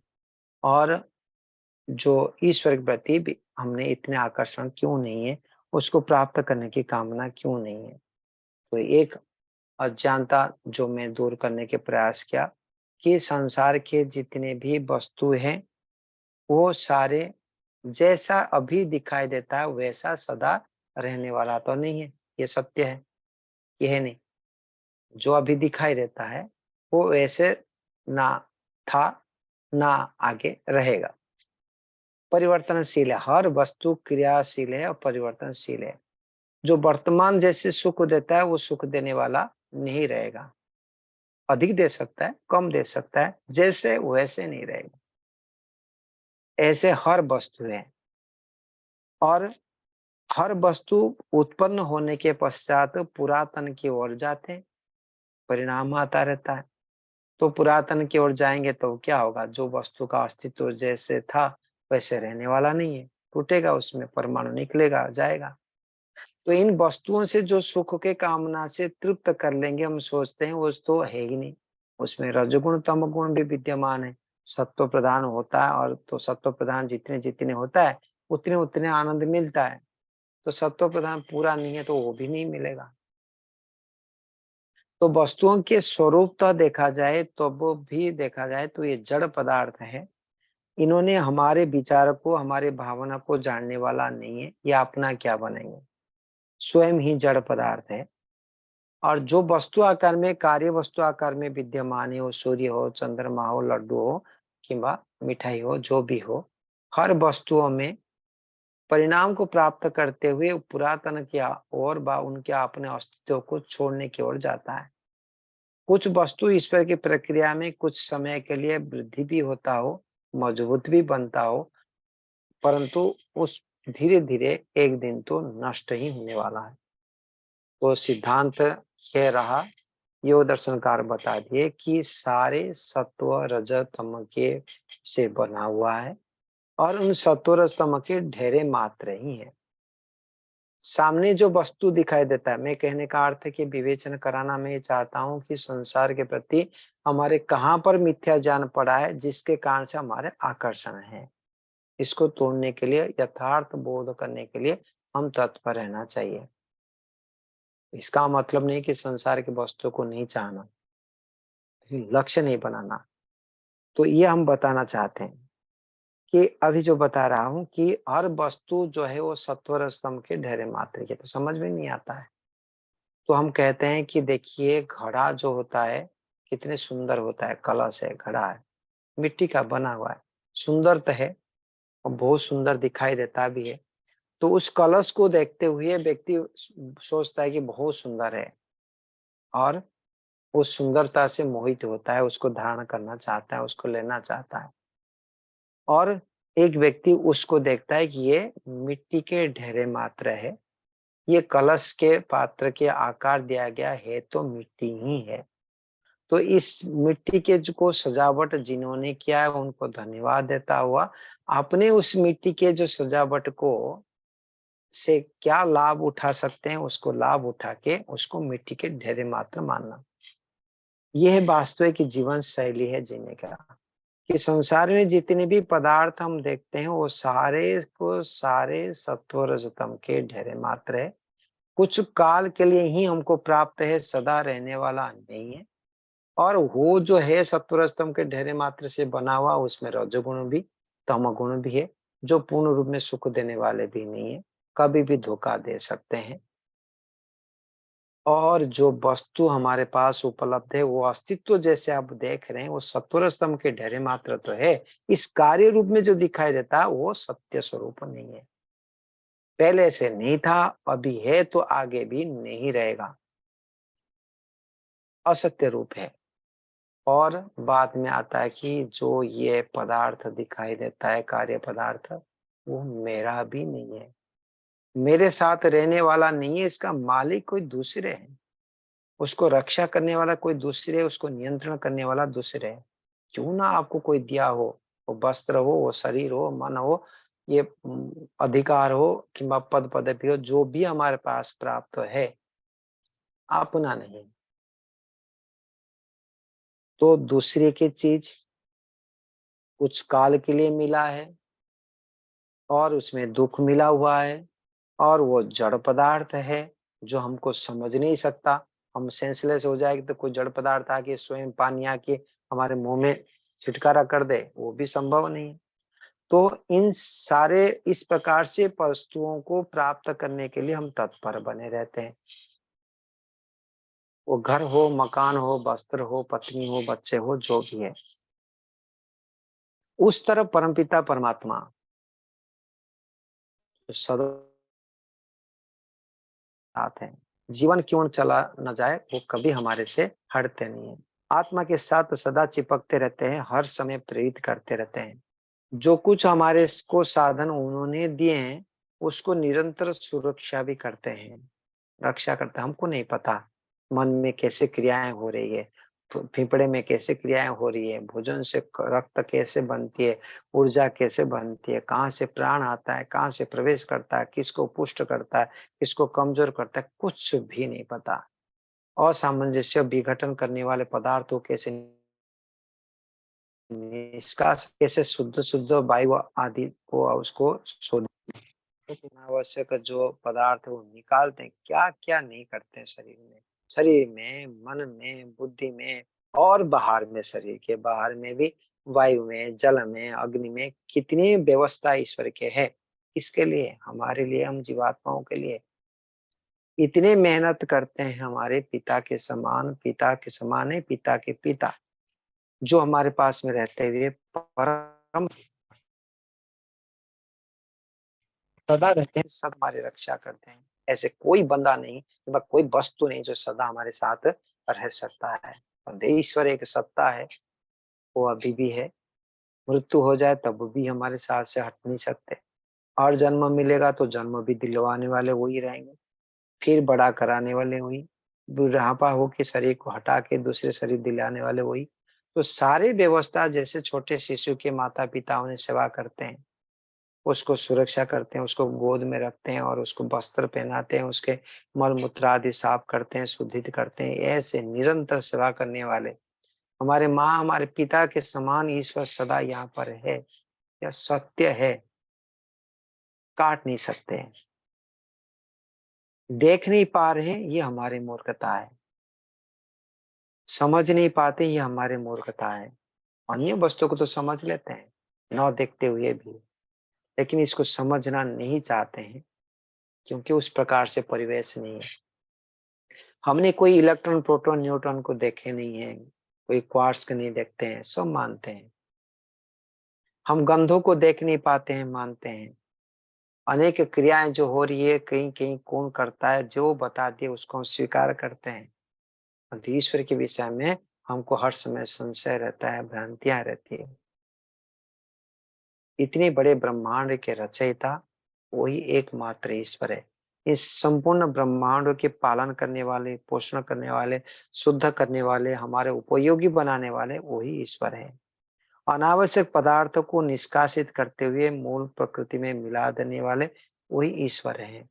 और जो ईश्वर के प्रति भी हमने इतने आकर्षण क्यों नहीं है, उसको प्राप्त करने की कामना क्यों नहीं है। तो एक अज्ञानता जो मैं दूर करने के प्रयास किया कि संसार के जितने भी वस्तु हैं वो सारे जैसा अभी दिखाई देता है वैसा सदा रहने वाला तो नहीं है, ये सत्य है, यह नहीं। जो अभी दिखाई देता है वो वैसे ना था ना आगे रहेगा, परिवर्तनशील है। हर वस्तु क्रियाशील है और परिवर्तनशील है। जो वर्तमान जैसे सुख देता है वो सुख देने वाला नहीं रहेगा, अधिक दे सकता है, कम दे सकता है, जैसे वैसे नहीं रहेगा। ऐसे हर वस्तु है, और हर वस्तु उत्पन्न होने के पश्चात पुरातन की ओर जाते, परिणाम आता रहता है। तो पुरातन की ओर जाएंगे तो क्या होगा, जो वस्तु का अस्तित्व जैसे था वैसे रहने वाला नहीं है, टूटेगा, उसमें परमाणु निकलेगा, जाएगा। तो इन वस्तुओं से जो सुख के कामना से तृप्त कर लेंगे, हम सोचते हैं वो तो है ही नहीं, उसमें रजोगुण तमगुण भी विद्यमान है। सत्व प्रधान होता है, और तो सत्व प्रधान जितने जितने होता है उतने उतने आनंद मिलता है। तो सत्व प्रधान पूरा नहीं है तो वो भी नहीं मिलेगा। तो वस्तुओं के स्वरूप तो देखा जाए तो वो भी देखा जाए तो ये जड़ पदार्थ है। इन्होंने हमारे विचार को, हमारे भावना को जानने वाला नहीं है, ये अपना क्या बनेंगे, स्वयं ही जड़ पदार्थ है। और जो वस्तु आकार में, कार्य वस्तु आकार में विद्यमान है, वो सूर्य हो, चंद्रमा हो, लड्डू हो, किंवा मिठाई हो, जो भी हो, हर वस्तुओं में परिणाम को प्राप्त करते हुए पुरातन की ओर बा उनके अपने अस्तित्व को छोड़ने की ओर जाता है। कुछ वस्तु ईश्वर की प्रक्रिया में कुछ समय के लिए वृद्धि भी होता हो, मजबूत भी बनता हो, परंतु उस धीरे धीरे एक दिन तो नष्ट ही होने वाला है। तो सिद्धांत कह रहा, योग दर्शनकार बता दिए कि सारे सत्व रज तम के से बना हुआ है, और उन सत्व रज तम के ढेरे मात्र ही है। सामने जो वस्तु दिखाई देता है, मैं कहने का अर्थ है कि विवेचन कराना मैं चाहता हूं कि संसार के प्रति हमारे कहाँ पर मिथ्या ज्ञान पड़ा है जिसके कारण से हमारे आकर्षण है। इसको तोड़ने के लिए, यथार्थ बोध करने के लिए हम तत्पर रहना चाहिए। इसका मतलब नहीं कि संसार के वस्तु को नहीं चाहना, लक्ष्य नहीं बनाना। तो ये हम बताना चाहते हैं कि अभी जो बता रहा हूं कि हर वस्तु जो है वो सत्वर स्तंभ के ढेरे मात्र के, तो समझ में नहीं आता है। तो हम कहते हैं कि देखिए, घड़ा जो होता है कितने सुंदर होता है, कलश है, घड़ा है, मिट्टी का बना हुआ है, सुंदर तो है और बहुत सुंदर दिखाई देता भी है। तो उस कलश को देखते हुए व्यक्ति सोचता है कि बहुत सुंदर है, और उस सुंदरता से मोहित होता है, उसको धारण करना चाहता है, उसको लेना चाहता है। और एक व्यक्ति उसको देखता है कि ये मिट्टी के ढेरे मात्र है, ये कलश के पात्र के आकार दिया गया है तो मिट्टी ही है। तो इस मिट्टी के जो को सजावट जिन्होंने किया है उनको धन्यवाद देता हुआ, अपने उस मिट्टी के जो सजावट को से क्या लाभ उठा सकते हैं, उसको लाभ उठा के उसको मिट्टी के ढेरे मात्र मानना। यह वास्तविक जीवन शैली है जीने का। कि संसार में जितने भी पदार्थ हम देखते हैं वो सारे को सारे सत्व रजतम के ढेरे मात्र है। कुछ काल के लिए ही हमको प्राप्त है, सदा रहने वाला नहीं है। और वो जो है सत्व रजतम के ढेरे मात्र से बना हुआ, उसमें रजोगुण भी तमोगुण भी है, जो पूर्ण रूप में सुख देने वाले भी नहीं है, कभी भी धोखा दे सकते हैं। और जो वस्तु हमारे पास उपलब्ध है वो अस्तित्व जैसे आप देख रहे हैं वो सत्वर स्तंभ के ढेरे मात्र तो है। इस कार्य रूप में जो दिखाई देता है वो सत्य स्वरूप नहीं है। पहले से नहीं था, अभी है तो आगे भी नहीं रहेगा, असत्य रूप है। और बाद में आता है कि जो ये पदार्थ दिखाई देता है कार्य पदार्थ, वो मेरा भी नहीं है, मेरे साथ रहने वाला नहीं है, इसका मालिक कोई दूसरे है, उसको रक्षा करने वाला कोई दूसरे है, उसको नियंत्रण करने वाला दूसरे है। क्यों ना आपको कोई दिया हो, वो वस्त्र हो, वो शरीर हो, मन हो, ये अधिकार हो किंवा पद पदवी हो, जो भी हमारे पास प्राप्त है अपना नहीं, तो दूसरे की चीज कुछ काल के लिए मिला है और उसमें दुख मिला हुआ है और वो जड़ पदार्थ है जो हमको समझ नहीं सकता। हम सेंसलेस हो जाएगी तो कोई जड़ पदार्थ आके स्वयं पानी आके हमारे मुंह में छिटकारा कर दे, वो भी संभव नहीं है। तो इन सारे इस प्रकार से वस्तुओं को प्राप्त करने के लिए हम तत्पर बने रहते हैं। वो घर हो, मकान हो, वस्त्र हो, पत्नी हो, बच्चे हो, जो भी है। उस तरफ परमपिता परमात्मा तो सदा साथ है। जीवन क्यों न चला न जाए, वो कभी हमारे से हटते नहीं है। आत्मा के साथ सदा चिपकते रहते हैं, हर समय प्रेरित करते रहते हैं। जो कुछ हमारे को साधन उन्होंने दिए हैं उसको निरंतर सुरक्षा भी करते हैं, रक्षा करते हैं। हमको नहीं पता मन में कैसे क्रियाएं हो रही है, फेफड़े में कैसे क्रियाएं हो रही है, भोजन से रक्त कैसे बनती है, ऊर्जा कैसे बनती है, कहाँ से प्राण आता है, कहाँ से प्रवेश करता है, किसको पुष्ट करता है, किसको कमजोर करता है, कुछ भी नहीं पता। असामंजस्य विघटन करने वाले पदार्थों कैसे निष्कास, कैसे शुद्ध शुद्ध वायु आदि को उसको शोध, अनावश्यक जो पदार्थ है वो निकालते हैं। क्या क्या नहीं करते हैं शरीर में, शरीर में, मन में, बुद्धि में और बाहर में, शरीर के बाहर में भी, वायु में, जल में, अग्नि में कितनी व्यवस्था ईश्वर के है। किसके लिए? हमारे लिए, हम जीवात्माओं के लिए। इतने मेहनत करते हैं हमारे पिता के समान, पिता के समान है पिता के पिता, जो हमारे पास में रहते हुए परम सदा रहते हैं, सब हमारी रक्षा करते हैं। ऐसे कोई बंदा नहीं, कोई वस्तु नहीं जो सदा हमारे साथ रह सकता है। और ईश्वर एक सत्ता है, वो अभी भी है। मृत्यु हो जाए तब भी हमारे साथ से हट नहीं सकते। और जन्म मिलेगा तो जन्म भी दिलवाने वाले वही रहेंगे, फिर बड़ा कराने वाले वही, बुढ़ापा होके शरीर को हटा के दूसरे शरीर दिलाने वाले वही। तो सारी व्यवस्था जैसे छोटे शिशु के माता पिता उन्हें सेवा करते हैं, उसको सुरक्षा करते हैं, उसको गोद में रखते हैं और उसको वस्त्र पहनाते हैं, उसके मल मूत्र आदि साफ करते हैं, शुद्धित करते हैं, ऐसे निरंतर सेवा करने वाले हमारे माँ, हमारे पिता के समान ईश्वर सदा यहाँ पर है। यह सत्य है, काट नहीं सकते हैं। देख नहीं पा रहे हैं, ये हमारी मूर्खता है। समझ नहीं पाते, ये हमारी मूर्खता है। अन्य वस्तु को तो समझ लेते हैं न देखते हुए भी, लेकिन इसको समझना नहीं चाहते हैं क्योंकि उस प्रकार से परिवेश नहीं है। हमने कोई इलेक्ट्रॉन, प्रोटॉन, न्यूट्रॉन को देखे नहीं है, कोई क्वार्ट्स को नहीं देखते हैं, सब मानते हैं। हम गंधों को देख नहीं पाते हैं, मानते हैं। अनेक क्रियाएं जो हो रही है, कहीं कहीं कौन करता है, जो बता दिए उसको हम स्वीकार करते हैं। परंतु ईश्वर के विषय में हमको हर समय संशय रहता है, भ्रांतियां रहती है। इतने बड़े ब्रह्मांड के रचयिता वही एकमात्र ईश्वर है। इस संपूर्ण ब्रह्मांड के पालन करने वाले, पोषण करने वाले, शुद्ध करने वाले, हमारे उपयोगी बनाने वाले वही ईश्वर है। अनावश्यक पदार्थों को निष्कासित करते हुए मूल प्रकृति में मिला देने वाले वही ईश्वर है।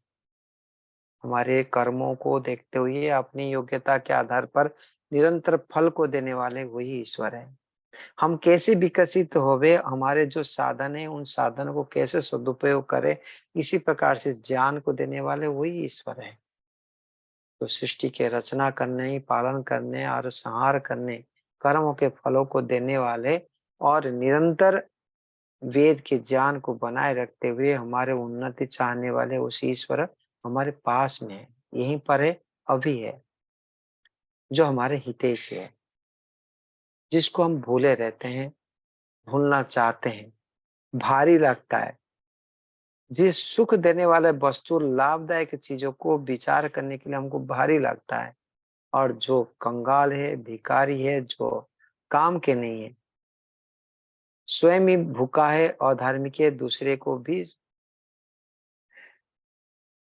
हमारे कर्मों को देखते हुए अपनी योग्यता के आधार पर निरंतर फल को देने वाले वही ईश्वर है। हम कैसे विकसित होवे, हमारे जो साधन है उन साधन को कैसे सदुपयोग करें, इसी प्रकार से ज्ञान को देने वाले वही ईश्वर है। तो सृष्टि के रचना करने, पालन करने और संहार करने, कर्मों के फलों को देने वाले और निरंतर वेद के ज्ञान को बनाए रखते हुए हमारे उन्नति चाहने वाले उस ईश्वर हमारे पास में है, यहीं पर है, अभी है। जो हमारे हितैषी है, जिसको हम भूले रहते हैं, भूलना चाहते हैं, भारी लगता है, जिस सुख देने वाले वस्तु लाभदायक चीजों को विचार करने के लिए हमको भारी लगता है, और जो कंगाल है, भिखारी है, जो काम के नहीं है, स्वयं ही भूखा है, अधार्मिक है, दूसरे को भी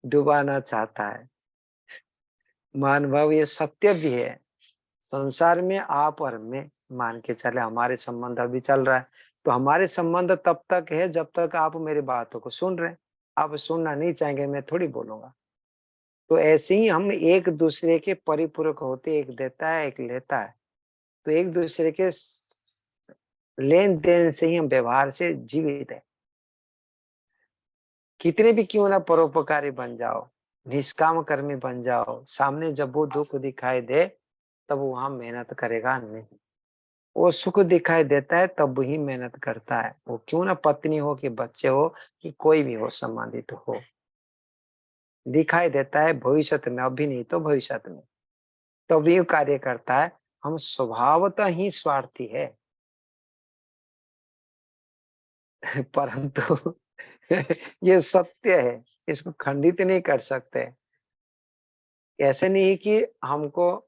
डुबाना चाहता है। महानुभाव, ये सत्य भी है। संसार में आप और मैं, मान के चले हमारे संबंध अभी चल रहा है, तो हमारे संबंध तब तक है जब तक आप मेरी बातों को सुन रहे हैं। आप सुनना नहीं चाहेंगे, मैं थोड़ी बोलूंगा। तो ऐसे ही हम एक दूसरे के परिपूरक होते, एक देता है, एक लेता है। तो एक दूसरे के लेन देन से ही हम व्यवहार से जीवित है। कितने भी क्यों ना परोपकारी बन जाओ, निष्काम कर्मी बन जाओ, सामने जब वो दुख दिखाई दे तब वहां मेहनत करेगा नहीं। वो सुख दिखाई देता है तब ही मेहनत करता है। वो क्यों ना पत्नी हो कि बच्चे हो कि कोई भी हो, संबंधित हो, दिखाई देता है भविष्य में, अभी नहीं तो भविष्य में, तभी वो कार्य करता है। हम स्वभावतः ही स्वार्थी है। परंतु ये सत्य है, इसको खंडित नहीं कर सकते। ऐसे नहीं कि हमको,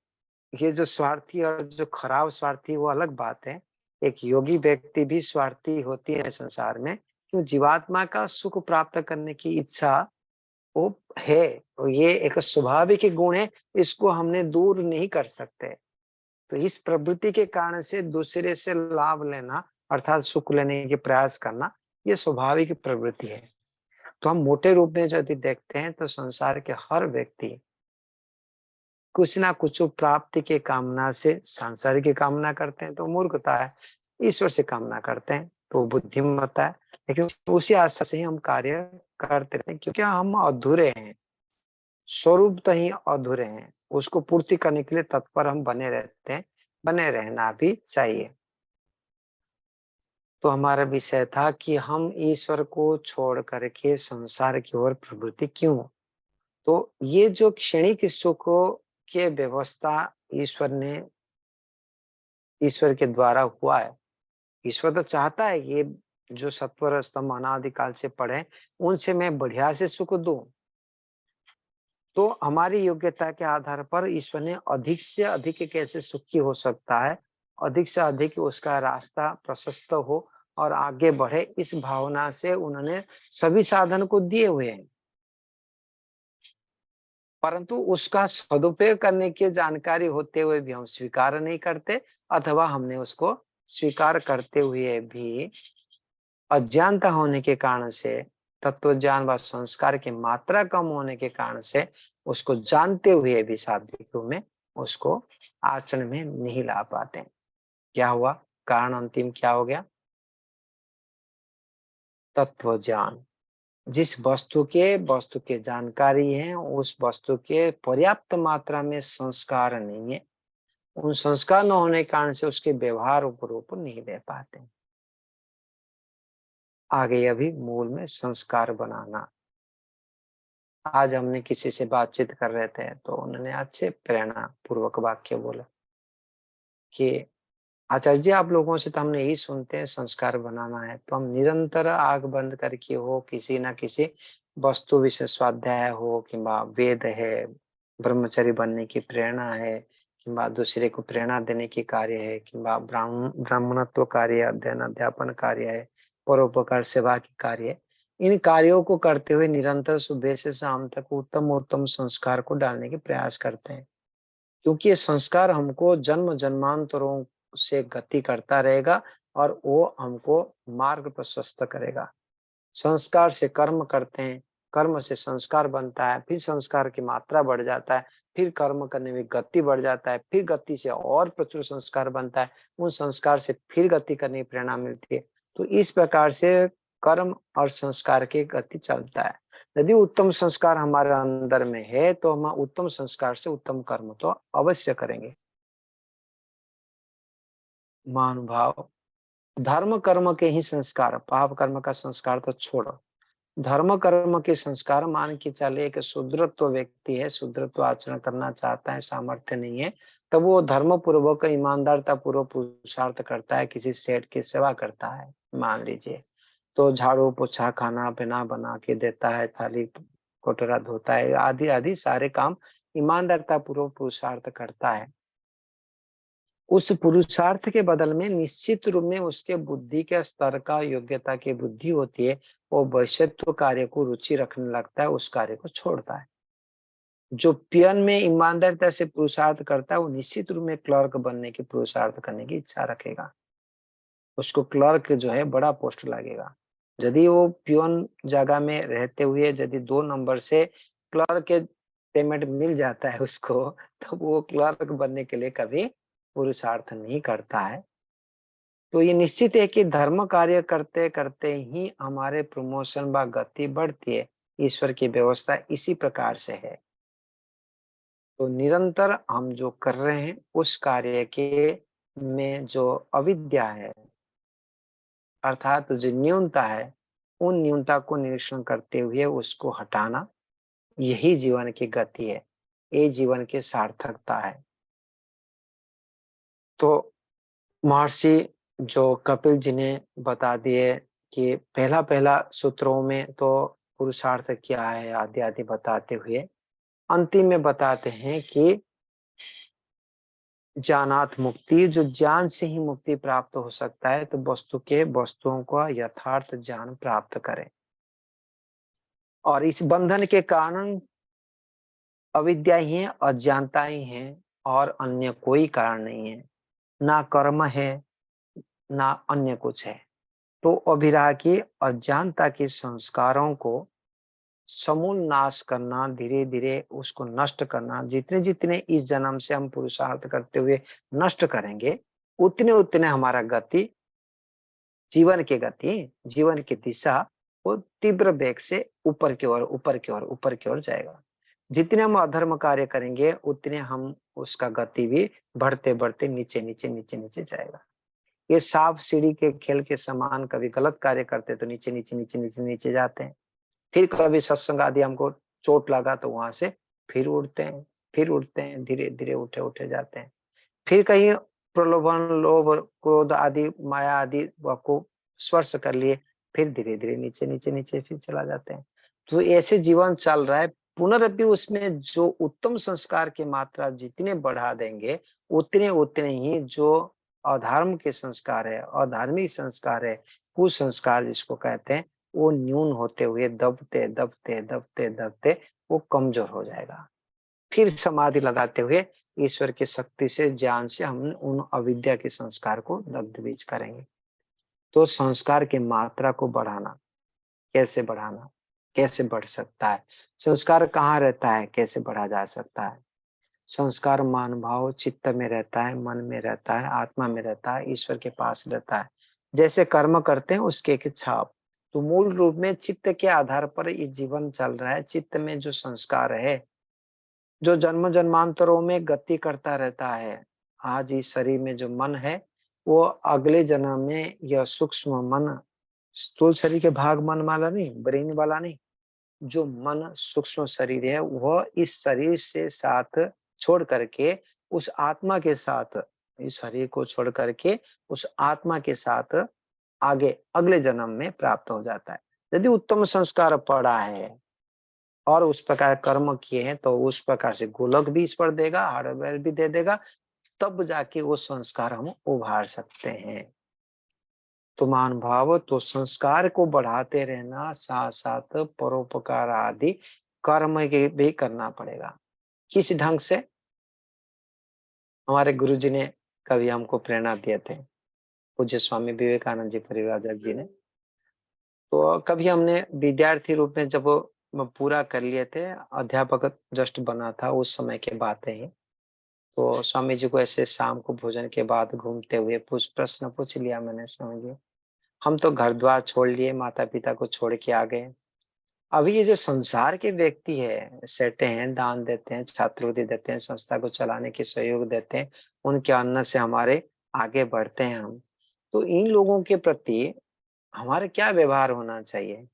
ये जो स्वार्थी और जो खराब स्वार्थी वो अलग बात है। एक योगी व्यक्ति भी स्वार्थी होती है संसार में, क्यों? जीवात्मा का सुख प्राप्त करने की इच्छा वो है, और ये एक स्वाभाविक गुण है, इसको हमने दूर नहीं कर सकते। तो इस प्रवृत्ति के कारण से दूसरे से लाभ लेना, अर्थात सुख लेने के प्रयास करना, ये स्वाभाविक प्रवृत्ति है। तो हम मोटे रूप में यदि देखते हैं तो संसार के हर व्यक्ति कुछ ना कुछ प्राप्ति के कामना से, सांसारिक की कामना करते हैं तो मूर्खता है, ईश्वर से कामना करते हैं तो बुद्धिमत्ता है। लेकिन उसी आशा से ही हम कार्य करते रहते हैं, क्योंकि हम अधूरे हैं, स्वरूप ही अधूरे हैं। उसको पूर्ति करने के लिए तत्पर हम बने रहते हैं, बने रहना भी चाहिए। तो हमारा विषय था कि हम ईश्वर को छोड़ करके संसार की ओर प्रवृत्ति क्यों। तो ये जो क्षणिक सुखों के व्यवस्था ईश्वर ने, ईश्वर के द्वारा हुआ है। ईश्वर तो चाहता है ये जो सत्वर स्तंभ अनादिकाल से पड़े, उनसे मैं बढ़िया से सुख दूं। तो हमारी योग्यता के आधार पर ईश्वर ने अधिक से अधिक कैसे सुखी हो सकता है, अधिक से अधिक उसका रास्ता प्रशस्त हो और आगे बढ़े, इस भावना से उन्होंने सभी साधन को दिए हुए हैं। परंतु उसका सदुपयोग करने की जानकारी होते हुए भी हम स्वीकार नहीं करते, अथवा हमने उसको स्वीकार करते हुए भी अज्ञानता होने के कारण से, तत्व ज्ञान व संस्कार की मात्रा कम होने के कारण से, उसको जानते हुए भी शाब्दिक रूप में उसको आचरण में नहीं ला पाते। क्या हुआ? कारण अंतिम क्या हो गया? तत्व ज्ञान। जिस वस्तु के जानकारी है, उस वस्तु के पर्याप्त मात्रा में संस्कार नहीं है, उन संस्कार न होने के कारण से उसके व्यवहार रूप नहीं दे पाते। आगे अभी मूल में संस्कार बनाना। आज हमने किसी से बातचीत कर रहे थे तो उन्होंने अच्छे प्रेरणा पूर्वक वाक्य बोला कि आचार्य जी, आप लोगों से तो हमने यही सुनते हैं संस्कार बनाना है, तो हम निरंतर आग बंद करके हो, किसी ना किसी वस्तु विशेष स्वाध्याय हो, कि वेद है, ब्रह्मचारी बनने की प्रेरणा है, कि दूसरे को प्रेरणा देने की कार्य है, कि ब्राह्मणत्व कार्य, अध्ययन अध्यापन कार्य है, परोपकार सेवा की कार्य है। इन कार्यों को करते हुए निरंतर सुबह से शाम तक उत्तम उत्तम संस्कार को डालने के प्रयास करते हैं, क्योंकि ये संस्कार हमको जन्म जन्मांतरों से गति करता रहेगा और वो हमको मार्ग प्रशस्त करेगा। संस्कार से कर्म करते हैं, कर्म से संस्कार बनता है, फिर संस्कार की मात्रा बढ़ जाता है, फिर कर्म करने में गति बढ़ जाता है, फिर गति से और प्रचुर संस्कार बनता है, उन संस्कार से फिर गति करने की प्रेरणा मिलती है। तो इस प्रकार से कर्म और संस्कार की गति चलता है। यदि उत्तम संस्कार हमारे अंदर में है तो हम उत्तम संस्कार से उत्तम कर्म तो अवश्य करेंगे। महानुभाव, धर्म कर्म के ही संस्कार, पाप कर्म का संस्कार तो छोड़ो, धर्म कर्म के संस्कार मान के चले, एक शूद्रत्व व्यक्ति है, शूद्रत्व आचरण करना चाहता है, सामर्थ्य नहीं है, तब वो धर्म पूर्वक ईमानदारता पूर्वक पुरुषार्थ करता है, किसी सेठ की सेवा करता है मान लीजिए, तो झाड़ू पोछा खाना पीना बना के देता है, थाली कटोरा धोता है, आदि आदि सारे काम ईमानदारता पूर्वक पुरुषार्थ करता है। उस पुरुषार्थ के बदल में निश्चित रूप में उसके बुद्धि के स्तर का, योग्यता की बुद्धि होती है, वो वैश्यत्व कार्य को रुचि रखने लगता है, उस कार्य को छोड़ता है। जो पियन में ईमानदारिता से पुरुषार्थ करता है वो निश्चित रूप में क्लर्क बनने की, पुरुषार्थ करने की इच्छा रखेगा। उसको क्लर्क जो है बड़ा पोस्ट लगेगा। यदि वो पियन जगह में रहते हुए यदि 2 नंबर से क्लर्क के पेमेंट मिल जाता है उसको, तो वो क्लर्क बनने के लिए कभी पुरुषार्थ नहीं करता है। तो ये निश्चित है कि धर्म कार्य करते करते ही हमारे प्रमोशन व गति बढ़ती है। ईश्वर की व्यवस्था इसी प्रकार से है। तो निरंतर हम जो कर रहे हैं उस कार्य के में जो अविद्या है, अर्थात जो न्यूनता है, उन न्यूनता को निरीक्षण करते हुए उसको हटाना, यही जीवन की गति है, ये जीवन की सार्थकता है। तो महर्षि जो कपिल जी ने बता दिए कि पहला पहला सूत्रों में तो पुरुषार्थ क्या है आदि आदि बताते हुए अंतिम में बताते हैं कि ज्ञानात मुक्ति, जो ज्ञान से ही मुक्ति प्राप्त हो सकता है, तो वस्तुओं का यथार्थ ज्ञान प्राप्त करें। और इस बंधन के कारण अविद्या ही है, अज्ञानता ही है, और अन्य कोई कारण नहीं है। ना कर्म है, ना अन्य कुछ है। तो अभिराह की अज्ञानता के संस्कारों को समूल नाश करना, धीरे धीरे उसको नष्ट करना, जितने जितने इस जन्म से हम पुरुषार्थ करते हुए नष्ट करेंगे, उतने उतने हमारा गति, जीवन की गति, जीवन की दिशा, वो तीव्र वेग से ऊपर की ओर ऊपर की ओर ऊपर की ओर जाएगा। जितने हम अधर्म कार्य करेंगे उतने हम उसका गति भी बढ़ते बढ़ते नीचे नीचे नीचे नीचे जाएगा। ये सांप सीढ़ी के खेल के समान, कभी गलत कार्य करते तो नीचे नीचे नीचे नीचे नीचे जाते हैं, फिर कभी सत्संग आदि हमको चोट लगा तो वहां से फिर उड़ते हैं, फिर उड़ते हैं, धीरे धीरे उठे उठे जाते हैं। फिर कहीं प्रलोभन, लोभ, क्रोध आदि, माया आदि को स्पर्श कर लिए, फिर धीरे धीरे नीचे नीचे नीचे फिर चला जाते हैं। तो ऐसे जीवन चल रहा है। पुनरअपि उसमें जो उत्तम संस्कार की मात्रा जितने बढ़ा देंगे, उतने उतने ही जो अधर्म के संस्कार है, अधार्मिक संस्कार है, कुसंस्कार जिसको कहते हैं, वो न्यून होते हुए दबते दबते दबते दबते वो कमजोर हो जाएगा। फिर समाधि लगाते हुए ईश्वर की शक्ति से, ज्ञान से हम उन अविद्या के संस्कार को दग्ध बीज करेंगे। तो संस्कार की मात्रा को बढ़ाना, कैसे बढ़ाना, कैसे बढ़ सकता है? संस्कार कहाँ रहता है, कैसे बढ़ा जा सकता है? संस्कार मान भाव चित्त में रहता है, मन में रहता है, आत्मा में रहता है, ईश्वर के पास रहता है। जैसे कर्म करते हैं उसके एक छाप। तो मूल रूप में चित्त के आधार पर ये जीवन चल रहा है। चित्त में जो संस्कार है, जो जन्म जन्मांतरों में गति करता रहता है, आज इस शरीर में जो मन है, वो अगले जन्म में यह सूक्ष्म मन, स्थूल शरीर के भाग मन वाला नहीं, ब्रेन वाला नहीं, जो मन सूक्ष्म शरीर है, वह इस शरीर से साथ छोड़ करके उस आत्मा के साथ, इस शरीर को छोड़ करके उस आत्मा के साथ आगे अगले जन्म में प्राप्त हो जाता है। यदि उत्तम संस्कार पड़ा है और उस प्रकार कर्म किए हैं, तो उस प्रकार से गोलक भी इस पर देगा, हार्डवेयर भी दे देगा, तब जाके वो संस्कार हम उभार सकते हैं। तो मान भाव, तो संस्कार को बढ़ाते रहना, साथ साथ परोपकार आदि कर्म के भी करना पड़ेगा। किस ढंग से? हमारे गुरु जी ने कभी हमको प्रेरणा दिए थे, पूज्य स्वामी विवेकानंद जी परिव्राजक जी ने। तो कभी हमने विद्यार्थी रूप में जब पूरा कर लिए थे, अध्यापक जस्ट बना था, उस समय की बातें हैं। तो स्वामी जी को ऐसे शाम को भोजन के बाद घूमते हुए प्रश्न पूछ लिया मैंने, स्वामी जी हम तो घर द्वार छोड़ लिए, माता पिता को छोड़ के आ गए, अभी ये जो संसार के व्यक्ति है, सेटे हैं, दान देते हैं, छात्रवृत्ति देते हैं, संस्था को चलाने के सहयोग देते हैं, उनके अन्न से हमारे आगे बढ़ते हैं हम, तो इन लोगों के प्रति हमारा क्या व्यवहार होना चाहिए?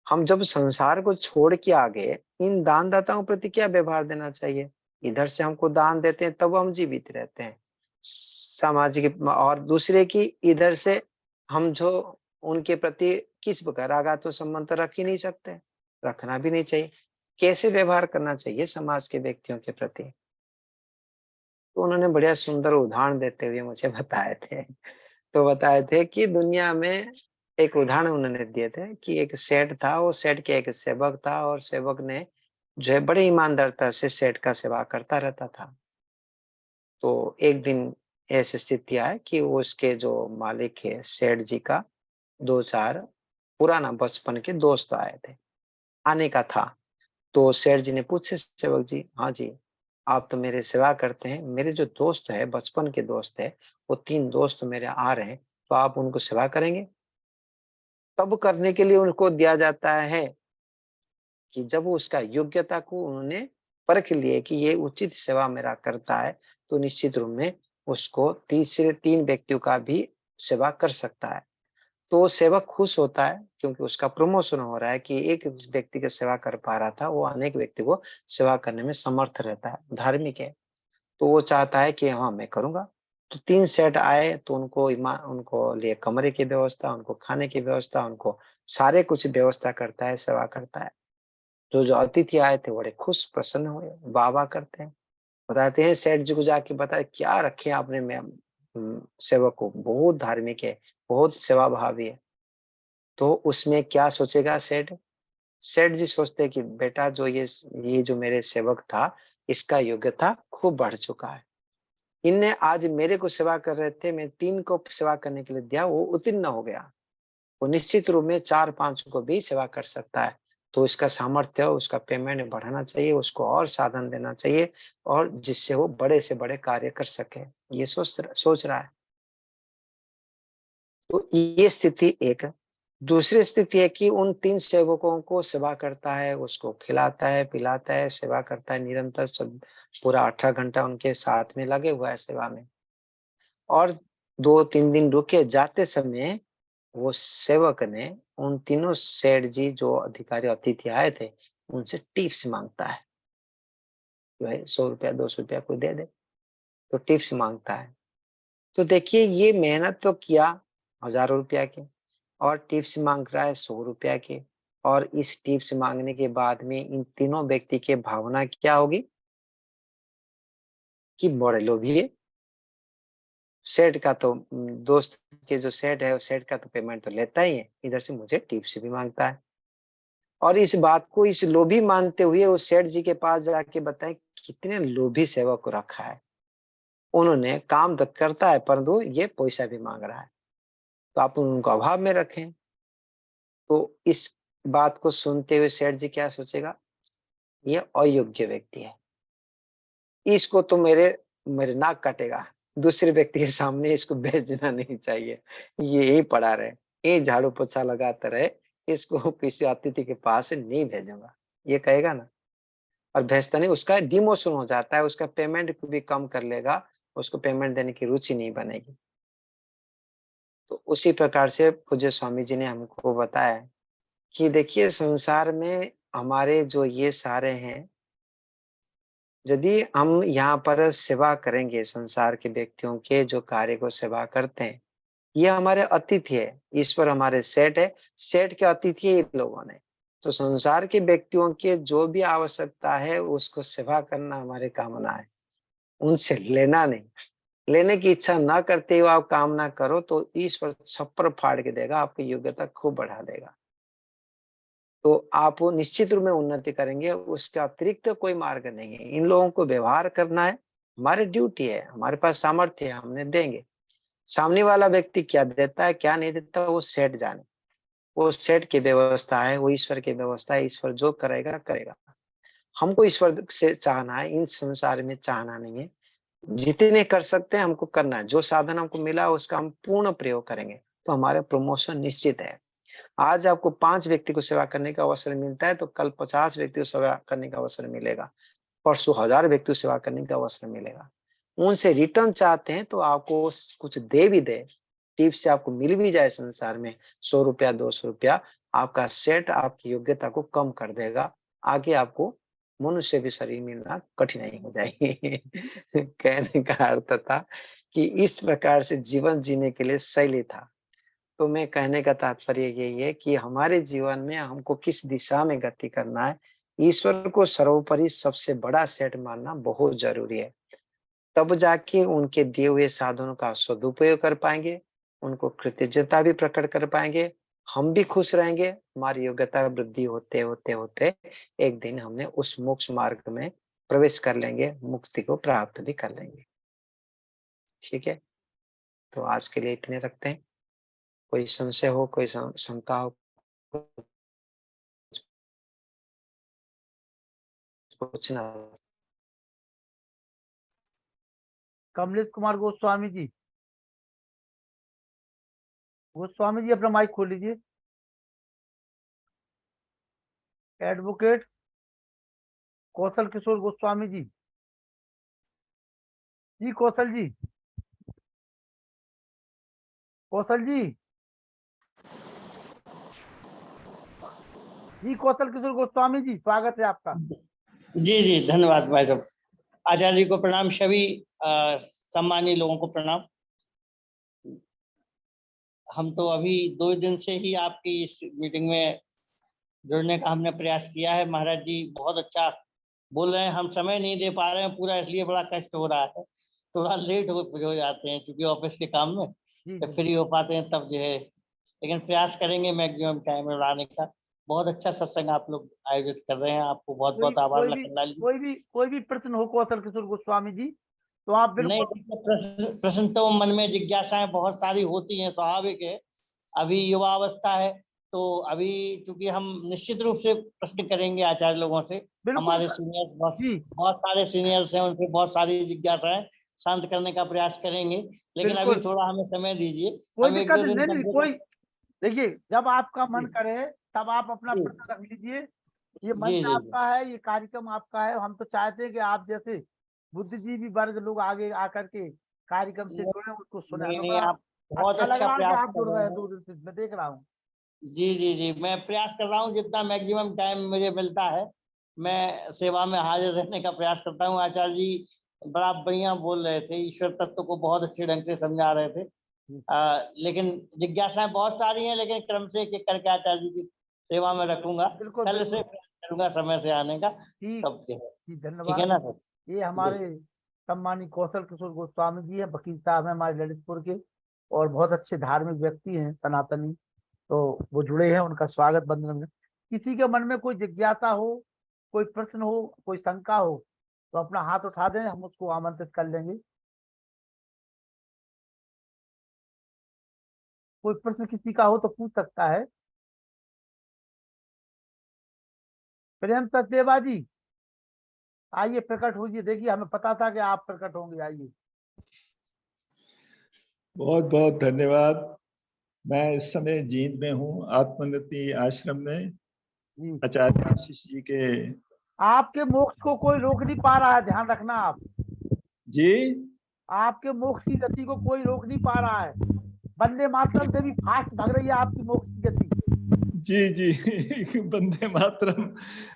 हम जब संसार को छोड़ के आ गए, इन दानदाताओं के प्रति क्या व्यवहार देना चाहिए? इधर से हमको दान देते हैं तब हम जीवित रहते हैं सामाजिक, और दूसरे की इधर से हम जो उनके प्रति किस प्रकार आगा तो संबंध तो रख ही नहीं सकते, रखना भी नहीं चाहिए। कैसे व्यवहार करना चाहिए समाज के व्यक्तियों के प्रति, तो उन्होंने बढ़िया सुंदर उदाहरण देते हुए मुझे बताए थे। तो बताए थे कि दुनिया में एक उदाहरण उन्होंने दिए थे कि एक सेठ था, वो सेठ के एक सेवक था, और सेवक ने जो है बड़े ईमानदारता से सेठ का सेवा करता रहता था। तो एक दिन ऐसी स्थिति आई कि वो उसके जो मालिक है सेठ जी का 2-4 पुराना बचपन के दोस्त आए थे, आने का था। तो सेठ जी ने पूछे सेवक जी, हाँ जी, आप तो मेरे सेवा करते हैं, मेरे जो दोस्त है बचपन के दोस्त है, वो 3 दोस्त मेरे आ रहे हैं, तो आप उनको सेवा करेंगे? तब करने के लिए उनको दिया जाता है कि जब वो उसका योग्यता को उन्होंने परख लिए कि ये उचित सेवा मेरा करता है, तो निश्चित रूप में उसको तीसरे 3 व्यक्तियों का भी सेवा कर सकता है। तो वो सेवक खुश होता है क्योंकि उसका प्रमोशन हो रहा है कि एक व्यक्ति की सेवा कर पा रहा था, वो अनेक व्यक्ति को सेवा करने में समर्थ रहता है, धार्मिक है। तो वो चाहता है कि हाँ, मैं करूँगा। तो 3 सेठ आए तो उनको लिए कमरे की व्यवस्था, उनको खाने की व्यवस्था, उनको सारे कुछ व्यवस्था करता है, सेवा करता है। जो अतिथि आए थे बड़े खुश प्रसन्न हुए, वाह-वाह करते हैं। बताते हैं सेठ जी को जाके बताया, क्या रखे आपने सेवक को, बहुत धार्मिक है, बहुत सेवा भावी है। तो उसमें क्या सोचेगा सेठ? सेठ जी सोचते हैं कि बेटा जो ये जो मेरे सेवक था, इसका योग्यता खूब बढ़ चुका है। इनने आज मेरे को सेवा कर रहे थे, मैं 3 को सेवा करने के लिए दिया, वो उत्तीर्ण हो गया। वो निश्चित रूप में 4-5 को भी सेवा कर सकता है। तो इसका सामर्थ्य, उसका पेमेंट बढ़ाना चाहिए, उसको और साधन देना चाहिए, और जिससे वो बड़े से बड़े कार्य कर सके। ये सोच रहा है। तो ये स्थिति एक। दूसरी स्थिति है कि उन 3 सेवकों को सेवा करता है, उसको खिलाता है, पिलाता है, सेवा करता है निरंतर, सब पूरा 18 घंटा उनके साथ में लगे हुआ है सेवा में। और 2-3 दिन रुके, जाते समय वो सेवक ने उन तीनों सेठ जी जो अधिकारी अतिथि आए थे, उनसे टिप्स माँगता है। कि भाई ₹100 ₹200 कोई दे दे, तो टिप्स माँगता है। तो देखिए ये मेहनत तो किया हज़ारों रुपया की, और टिप्स माँग रहा है ₹100 की, और इस टिप्स माँगने के बाद में इन तीनों व्यक्ति की भावना क्या होगी कि बड़े लोभी है। सेठ का तो दोस्त के जो सेठ है, वो सेठ का तो पेमेंट तो लेता ही है, इधर से मुझे टिप्स भी माँगता है। और इस बात को इस लोभी मानते हुए वो सेठ जी के पास जाके बताएं कितने लोभी सेवक को रखा है। उन्होंने काम तो करता है परंतु ये पैसा भी मांग रहा है, तो आप उनको अभाव में रखें। तो इस बात को सुनते हुए सेठ जी क्या सोचेगा, ये अयोग्य व्यक्ति है, इसको तो मेरे मेरे नाक काटेगा, दूसरे व्यक्ति के सामने इसको भेजना नहीं चाहिए, ये यही पड़ा रहे, ये झाड़ू पोछा लगाता रहे, इसको किसी अतिथि के पास नहीं भेजूंगा, ये कहेगा ना। और भेजता नहीं, उसका डिमोशन हो जाता है, उसका पेमेंट को भी कम कर लेगा, उसको पेमेंट देने की रुचि नहीं बनेगी। तो उसी प्रकार से पूज्य स्वामी जी ने हमको बताया कि देखिए संसार में हमारे जो ये सारे हैं, यदि हम यहाँ पर सेवा करेंगे संसार के व्यक्तियों के जो कार्य को सेवा करते हैं, ये हमारे अतिथि है, ईश्वर हमारे सेठ है, सेठ के अतिथि ये लोगों ने। तो संसार के व्यक्तियों के जो भी आवश्यकता है उसको सेवा करना हमारी कामना है, उनसे लेना नहीं। लेने की इच्छा ना करते हुए आप काम ना करो तो ईश्वर छप्पर फाड़ के देगा, आपकी योग्यता खूब बढ़ा देगा। तो आप निश्चित रूप में उन्नति करेंगे, उसके अतिरिक्त कोई मार्ग नहीं है। इन लोगों को व्यवहार करना है, हमारी ड्यूटी है, हमारे पास सामर्थ्य है, हमने देंगे। सामने वाला व्यक्ति क्या देता है, क्या नहीं देता, वो सेठ जाने। वो सेठ की व्यवस्था है, वो ईश्वर की व्यवस्था है, ईश्वर जो करेगा, करेगा। हमको ईश्वर से चाहना है, इन संसार में चाहना नहीं है। जितने कर सकते हैं हमको करना है, जो साधन हमको मिला उसका हम पूर्ण प्रयोग करेंगे, तो हमारा प्रमोशन निश्चित है। आज आपको 5 व्यक्ति को सेवा करने का अवसर मिलता है, तो कल 50 व्यक्ति को सेवा करने का अवसर मिलेगा, परसों 1000 व्यक्ति को सेवा करने का अवसर मिलेगा। उनसे रिटर्न चाहते हैं तो आपको कुछ दे भी दे, टिप से आपको मिल भी जाए संसार में ₹100 ₹200, आपका सेठ आपकी योग्यता को कम कर देगा, आगे आपको मनुष्य भी शरीर मिलना कठिनाई हो जाएगी। कहने का अर्थ था कि इस प्रकार से जीवन जीने के लिए शैली था। तो मैं कहने का तात्पर्य यही है कि हमारे जीवन में हमको किस दिशा में गति करना है, ईश्वर को सर्वोपरि सबसे बड़ा सेट मानना बहुत ज़रूरी है। तब जाके उनके दिए हुए साधनों का सदुपयोग कर पाएँगे, उनको कृतज्ञता भी प्रकट कर पाएँगे, हम भी खुश रहेंगे, हमारी योग्यता वृद्धि होते एक दिन हमने उस मोक्ष मार्ग में प्रवेश कर लेंगे, मुक्ति को प्राप्त भी कर लेंगे। ठीक है? तो आज के लिए इतने रखते हैं। कोई संशय हो, कोई शंका हो, पूछना। कमलेश कुमार गोस्वामी जी, गोस्वामी जी अपना माइक खोल लीजिए। एडवोकेट कौशल किशोर गोस्वामी जी, जी कौशल जी, कौशल जी, जी कौशल किशोर गोस्वामी जी, स्वागत है आपका। जी जी, धन्यवाद भाई साहब। आचार्य जी को प्रणाम, सभी सम्मानीय लोगों को प्रणाम। हम तो अभी 2 दिन से ही आपकी इस मीटिंग में जुड़ने का हमने प्रयास किया है। महाराज जी बहुत अच्छा बोल रहे हैं, हम समय नहीं दे पा रहे हैं पूरा, इसलिए बड़ा कष्ट हो रहा है। थोड़ा लेट हो जाते हैं क्योंकि ऑफिस के काम में जी जब जी फ्री हो पाते हैं तब जो है, लेकिन प्रयास करेंगे मैक्सिमम टाइम में लाने का। बहुत अच्छा सत्संग आप लोग आयोजित कर रहे हैं, आपको बहुत कोई बहुत आभार कोई भी लखनलाल जी। कोई भी प्रश्न हो कौशल किशोर गोस्वामी जी तो आप नहीं, बिल्कुल। देखिए प्रश्न तो मन में जिज्ञासाएं बहुत सारी होती हैं, स्वाभाविक है। अभी युवा अवस्था है, तो अभी चूंकि हम निश्चित रूप से प्रश्न करेंगे आचार्य लोगों से। बिल्कुल हमारे सीनियर बहुत जी बहुत सारे सीनियर्स हैं, उनसे बहुत सारी जिज्ञासाएं शांत करने का प्रयास करेंगे, लेकिन अभी बिल्कुल, थोड़ा हमें समय दीजिए। कोई हम एक दिक्कत दो दिन नहीं, कम नहीं से कोई। कम। देखिए, जब आपका मन जी करे तब आप अपना जी प्रश्न रख लीजिए। ये जी मंच जी जी। आपका है, ये कार्यक्रम आपका है। हम तो चाहते हैं कि आप जैसे बुद्धिजीवी वर्ग लोग आगे आकर के कार्यक्रम से नहीं जुड़े, उसको सुने। नहीं हमें नहीं, बड़ा आप बहुत अच्छा लग अच्छा रहा है कि प्रयास आप कर जुड़ रहे रहे हैं। हैं। 2 दिन से मैं देख रहा हूँ। जी जी जी, मैं प्रयास कर रहा हूँ, जितना मैक्सिमम टाइम मुझे मिलता है मैं सेवा में हाजिर रहने का प्रयास करता हूँ। आचार्य जी बड़ा बढ़िया बोल रहे थे, ईश्वर तत्व को बहुत अच्छे ढंग से समझा रहे थे। लेकिन जिज्ञासाएं बहुत सारी हैं, लेकिन क्रम से एक एक करके आचार्य जी की सेवा में रखूंगा। बिल्कुल कल से बिल्कुल। प्रयास करूंगा समय से आने का, ठीक तब जो है। ठीक, ठीक है धन्यवाद। ना सर? ये जी हमारे सम्मानित कौशल किशोर गोस्वामी जी है, वकील साहब हैं हमारे ललितपुर के, और बहुत अच्छे धार्मिक व्यक्ति हैं, सनातनी। तो वो जुड़े हैं, उनका स्वागत बंधन में। किसी के मन में कोई जिज्ञासा हो, कोई प्रश्न हो, कोई शंका हो, तो अपना हाथ उठा दें, हम उसको आमंत्रित कर लेंगे। कोई प्रश्न किसी का हो तो पूछ सकता है। प्रेम सचदेवा जी, आइए प्रकट होइए। देखिए, हमें पता था कि आप प्रकट होंगे, आइए। बहुत बहुत धन्यवाद। मैं इस समय जींद में हूँ, आत्मोन्नति आश्रम में, जी, आचार्य आशीष जी के। आपके मोक्ष को कोई रोक नहीं पा रहा है, ध्यान रखना आप। जी आपके मोक्ष की गति को कोई रोक नहीं पा रहा है। वंदे मातरम से भी फास्ट भाग रही है आपकी मोक्ष की गति। जी जी। वंदे मातरम,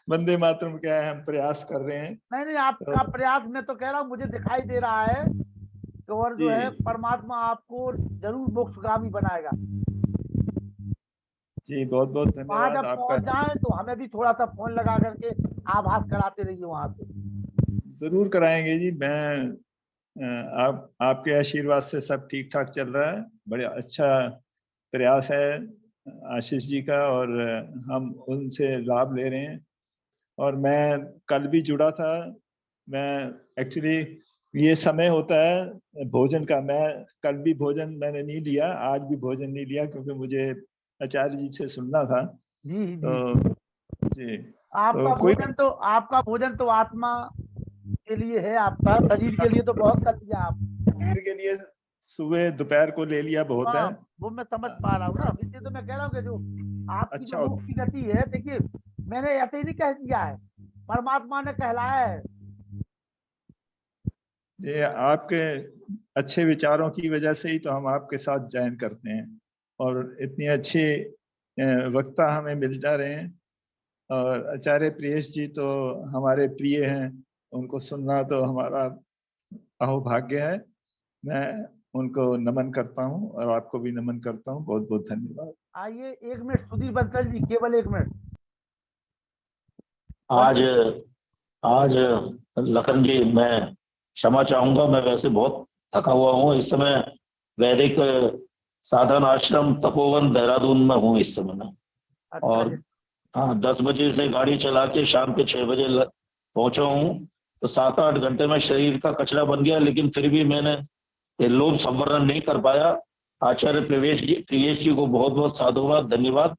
वंदे मातरम क्या है, हम प्रयास कर रहे हैं। नहीं नहीं, तो आपका प्रयास मैं तो कह रहा हूँ, मुझे दिखाई दे रहा है कि और जो जी है परमात्मा आपको जरूर मोक्षगामी बनाएगा। जी, बहुत बहुत वहां धन्यवाद जब आपका। पहुंच जाए तो हमें भी थोड़ा सा फोन लगा करके आभास कराते रहिए वहां पे। जरूर कराएंगे जी। मैं आप आपके आशीर्वाद से सब ठीक ठाक चल रहा है, बड़ा अच्छा प्रयास है आशीष जी का, और हम उनसे लाभ ले रहे हैं। और मैं कल भी जुड़ा था। मैं एक्चुअली, ये समय होता है भोजन का, मैं कल भी भोजन मैंने नहीं लिया, आज भी भोजन नहीं लिया, क्योंकि मुझे आचार्य जी से सुनना था। जी जी। तो जी, तो कोई आपका भोजन तो आत्मा के लिए है, आपका शरीर के लिए तो बहुत कर दिया आप। शरीर के लिए सुबह दोपहर को ले लिया बहुत है। हाँ, वो मैं समझ पा रहा हूँ ना, इसलिए तो मैं कह रहा हूँ कि जो आपकी जो अच्छा मुक्ति गति है, देखिए मैंने ऐसे ही नहीं कह दिया है, परमात्मा ने कहलाया है। ये आपके अच्छे विचारों की वजह से ही तो हम आपके साथ जॉइन करते हैं, और इतनी अच्छी वक्ता हमें मिल जा रहे हैं। और आचार्य प्रियेश जी तो हमारे प्रिय हैं, उनको सुनना तो हमारा अहोभाग्य है। मैं उनको नमन करता हूँ और आपको भी नमन करता हूँ। बहुत बहुत धन्यवाद। आइए 1 मिनट सुधीर बंसल जी, केवल 1 मिनट। आज आज लखन जी, मैं क्षमा चाहूंगा, मैं वैसे बहुत थका हुआ हूँ इस समय। वैदिक साधन आश्रम तपोवन देहरादून में हूँ इस समय मैं। अच्छा और जी। हाँ, 10 बजे से गाड़ी चला के शाम के 6 बजे पहुंचा हूँ। तो 7-8 घंटे में शरीर का कचरा बन गया, लेकिन फिर भी मैंने ये लोभ संवरण नहीं कर पाया। आचार्य प्रियेश जी को बहुत बहुत साधुवाद, धन्यवाद।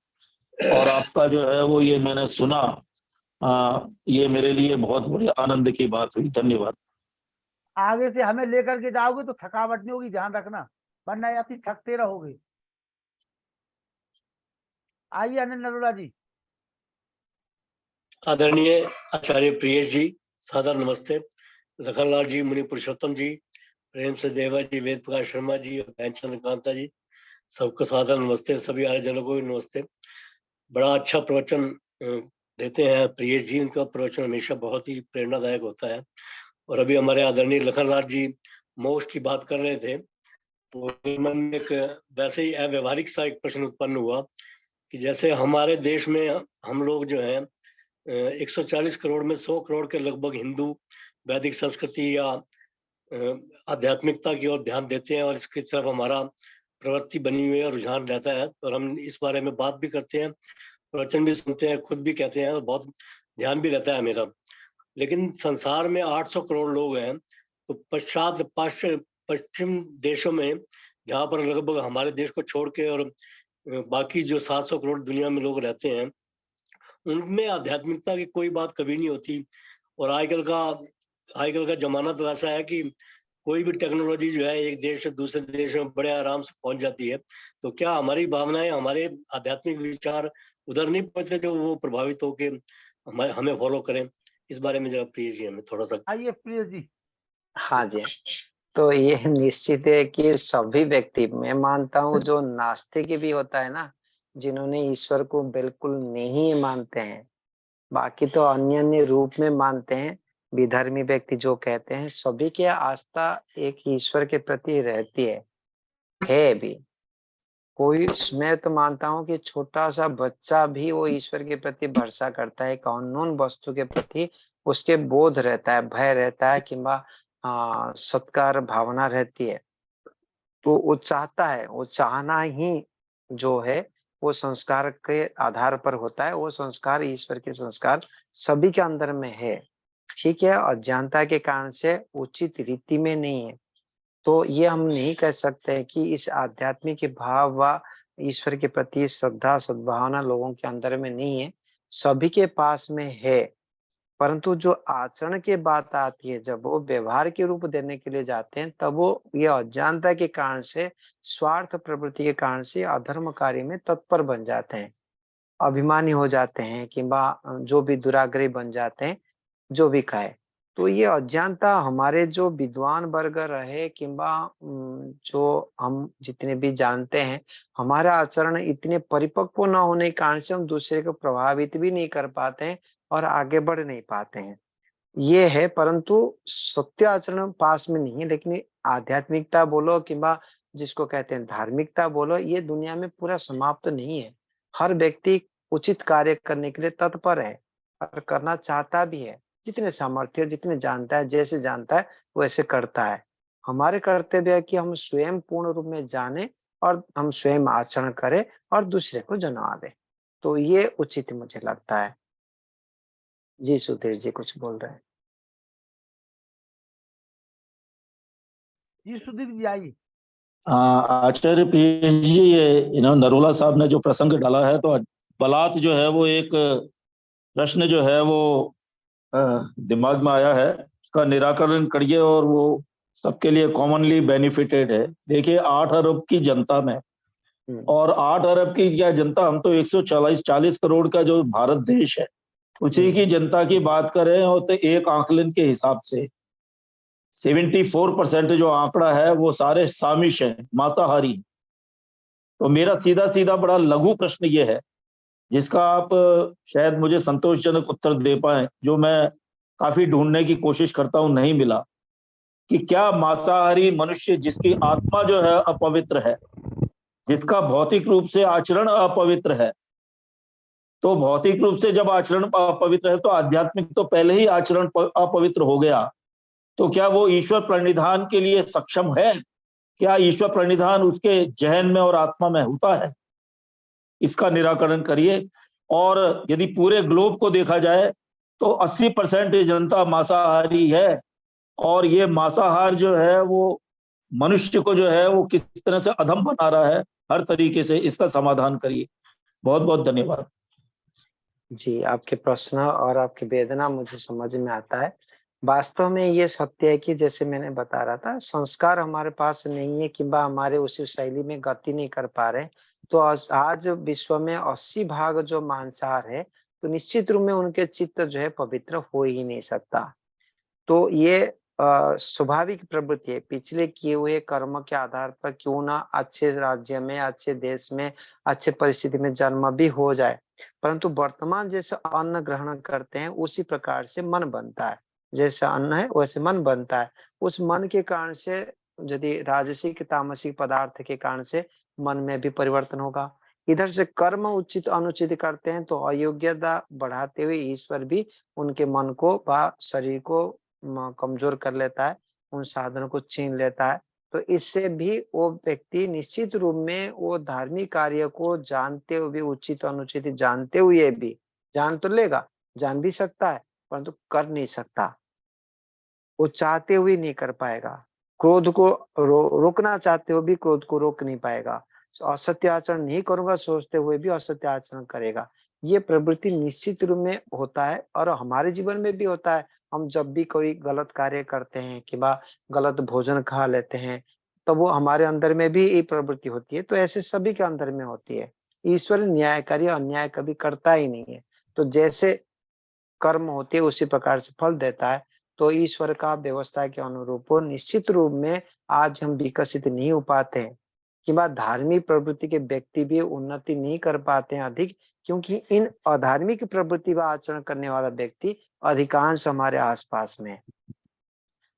और आपका जो है वो ये मैंने सुना, ये मेरे लिए बहुत बड़ी आनंद की बात हुई। धन्यवाद। आगे से हमें लेकर के जाओगे तो थकावट नहीं होगी, ध्यान रखना, वरना ऐसी थकते रहोगे। आइए अनिल नरोला जी। आदरणीय आचार्य प्रियेश जी, सादर नमस्ते। लखनलाल जी, मुनि पुरुषोत्तम जी, प्रेम से देवा जी, वेद प्रकाश शर्मा जी और बहन चंद्रकांता जी, सबको सादर नमस्ते। सभी आयोजनों को भी नमस्ते। बड़ा अच्छा प्रवचन देते हैं प्रियेश जी, उनका प्रवचन हमेशा बहुत ही प्रेरणादायक होता है। और अभी हमारे आदरणीय लखनलाल जी मोक्ष की बात कर रहे थे, तो मन में एक वैसे ही अव्यवहारिक सा एक प्रश्न उत्पन्न हुआ कि जैसे हमारे देश में हम लोग जो है 140 करोड़ में 100 करोड़ के लगभग हिंदू वैदिक संस्कृति या आध्यात्मिकता की ओर ध्यान देते हैं और इसकी तरफ हमारा प्रवृत्ति बनी हुई है, रुझान रहता है। और हम इस बारे में बात भी करते हैं, प्रवचन भी सुनते हैं, खुद भी कहते हैं, और बहुत ध्यान भी रहता है मेरा। लेकिन संसार में 800 करोड़ लोग हैं, तो पश्चिम देशों में, जहाँ पर लगभग हमारे देश को छोड़ के और बाकी जो 700 करोड़ दुनिया में लोग रहते हैं, उनमें आध्यात्मिकता की कोई बात कभी नहीं होती। और आजकल का जमाना तो ऐसा है कि कोई भी टेक्नोलॉजी जो है एक देश से दूसरे देश में बड़े आराम से पहुंच जाती है। तो क्या हमारी भावनाएं, हमारे आध्यात्मिक विचार उधर नहीं पहुंचते जो वो प्रभावित होके हमें फॉलो करें? इस बारे में जरा प्लीज जी हमें थोड़ा सा। आइए प्रिय जी। हाँ जी। तो ये निश्चित है कि सभी व्यक्ति, मैं मानता हूँ जो नास्तिक भी होता है ना, जिन्होंने ईश्वर को बिल्कुल नहीं मानते हैं, बाकी तो अन्य अन्य रूप में मानते हैं, विधर्मी व्यक्ति जो कहते हैं, सभी की आस्था एक ईश्वर के प्रति रहती है भी। कोई, मैं तो मानता हूँ कि छोटा सा बच्चा भी वो ईश्वर के प्रति भरोसा करता है, एक अननोन वस्तु के प्रति उसके बोध रहता है, भय रहता है, किंबा सत्कार भावना रहती है। तो वो चाहता है, वो चाहना ही जो है वो संस्कार के आधार पर होता है। वो संस्कार, ईश्वर के संस्कार सभी के अंदर में है, ठीक है। अज्ञानता के कारण से उचित रीति में नहीं है। तो ये हम नहीं कह सकते कि इस आध्यात्मिक भाव व ईश्वर के प्रति श्रद्धा सद्भावना लोगों के अंदर में नहीं है, सभी के पास में है। परंतु जो आचरण की बात आती है, जब वो व्यवहार के रूप देने के लिए जाते हैं, तब वो ये अज्ञानता के कारण से, स्वार्थ प्रवृत्ति के कारण से अधर्म कार्य में तत्पर बन जाते हैं, अभिमानी हो जाते हैं, किंबा जो भी दुराग्रही बन जाते हैं, जो भी कहे। तो ये अज्ञानता हमारे जो विद्वान वर्ग रहे, किंबा जो हम जितने भी जानते हैं, हमारा आचरण इतने परिपक्व न होने के कारण से हम दूसरे को प्रभावित भी नहीं कर पाते हैं और आगे बढ़ नहीं पाते हैं, ये है। परंतु सत्य आचरण पास में नहीं है। लेकिन आध्यात्मिकता बोलो, किंबा जिसको कहते हैं धार्मिकता बोलो, ये दुनिया में पूरा समाप्त नहीं है। हर व्यक्ति उचित कार्य करने के लिए तत्पर है और करना चाहता भी है, जितने सामर्थ्य, जितने जानता है, जैसे जानता है वैसे करता है। हमारे कर्तव्य है कि हम स्वयं पूर्ण रूप में जाने और हम स्वयं आचरण करें और दूसरे को जन्मा दें। तो ये उचित मुझे लगता है। जी सुधीर जी कुछ बोल रहे हैं। जी सुधीर जी आइए। आचार्य प्रियेश जी, ये नरोला साहब ने जो प्रसंग डाला है, तो बलात् जो है वो एक प्रश्न जो है वो दिमाग में आया है, उसका निराकरण करिए और वो सबके लिए कॉमनली बेनिफिटेड है। देखिए 8 अरब की जनता में, और 8 अरब की क्या जनता, हम तो 140 करोड़ का जो भारत देश है उसी की जनता की बात करें, और तो एक आंकलन के हिसाब से 74% जो आंकड़ा है वो सारे सामिश हैं, मांसाहारी। तो मेरा सीधा सीधा बड़ा लघु प्रश्न ये है जिसका आप शायद मुझे संतोषजनक उत्तर दे पाए, जो मैं काफी ढूंढने की कोशिश करता हूं, नहीं मिला, कि क्या मांसाहारी मनुष्य जिसकी आत्मा जो है अपवित्र है, जिसका भौतिक रूप से आचरण अपवित्र है, तो भौतिक रूप से जब आचरण अपवित्र है तो आध्यात्मिक तो पहले ही आचरण अपवित्र हो गया, तो क्या वो ईश्वर प्रणिधान के लिए सक्षम है? क्या ईश्वर प्रणिधान उसके जहन में और आत्मा में होता है? इसका निराकरण करिए। और यदि पूरे ग्लोब को देखा जाए तो 80% जनता मांसाहारी है, और ये मांसाहार जो है वो मनुष्य को जो है वो किस तरह से अधम बना रहा है, हर तरीके से इसका समाधान करिए। बहुत बहुत धन्यवाद। जी, आपके प्रश्न और आपकी वेदना मुझे समझ में आता है। वास्तव में ये सत्य है कि जैसे मैंने बता रहा था, संस्कार हमारे पास नहीं है, किंबा हमारे उसी शैली में गति नहीं कर पा रहे। तो आज विश्व में 80 भाग जो मांसाहार है, तो निश्चित रूप में उनके चित्त जो है पवित्र हो ही नहीं सकता। तो ये स्वाभाविक प्रवृत्ति है। पिछले किए हुए कर्म के आधार पर क्यों ना अच्छे राज्य में, अच्छे देश में, अच्छे परिस्थिति में जन्म भी हो जाए, परंतु वर्तमान जैसे अन्न ग्रहण करते हैं उसी प्रकार से मन बनता है। जैसा अन्न है वैसे मन बनता है। उस मन के कारण से, यदि राजसिक तामसिक पदार्थ के कारण से, मन में भी परिवर्तन होगा। इधर से कर्म उचित अनुचित करते हैं तो अयोग्यता बढ़ाते हुए ईश्वर भी उनके मन को व शरीर को कमजोर कर लेता है, उन साधनों को छीन लेता है। तो इससे भी वो व्यक्ति निश्चित रूप में वो धार्मिक कार्य को जानते हुए, उचित अनुचित जानते हुए भी, जान तो लेगा, जान भी सकता है, परंतु कर नहीं सकता। वो चाहते हुए नहीं कर पाएगा। क्रोध को रोकना चाहते हुए भी क्रोध को रोक नहीं पाएगा। असत्य आचरण नहीं करूंगा सोचते हुए भी असत्य आचरण करेगा। ये प्रवृत्ति निश्चित रूप में होता है और हमारे जीवन में भी होता है। हम जब भी कोई गलत कार्य करते हैं कि गलत भोजन खा लेते हैं, तो वो हमारे अंदर में भी ये प्रवृत्ति होती है। तो ऐसे सभी के अंदर में होती है। ईश्वर न्यायकारी अन्याय कभी करता ही नहीं है। तो जैसे कर्म होते हैं उसी प्रकार से फल देता है। तो ईश्वर का व्यवस्था के अनुरूप निश्चित रूप में आज हम विकसित नहीं हो पाते हैं, कि धार्मिक प्रवृत्ति के व्यक्ति भी उन्नति नहीं कर पाते हैं अधिक, क्योंकि इन अधार्मिक प्रवृत्ति व आचरण करने वाला व्यक्ति अधिकांश हमारे आसपास में है।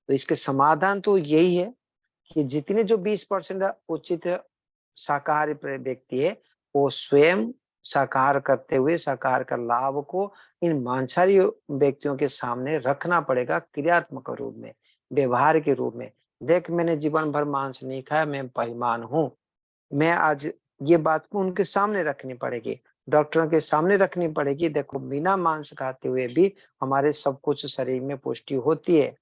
तो इसके समाधान तो यही है कि जितने जो 20% उचित शाकाहारी व्यक्ति है, वो स्वयं शाकाहार करते हुए शाकाहार का लाभ को इन मांसाहारी व्यक्तियों के सामने रखना पड़ेगा, क्रियात्मक रूप में, व्यवहार के रूप में। देख, मैंने जीवन भर मांस नहीं खाया, मैं बेईमान हूँ। मैं आज ये बात को उनके सामने रखनी पड़ेगी, डॉक्टरों के सामने रखनी पड़ेगी। देखो, बिना मांस खाते हुए भी हमारे सब कुछ शरीर में पुष्टि होती है।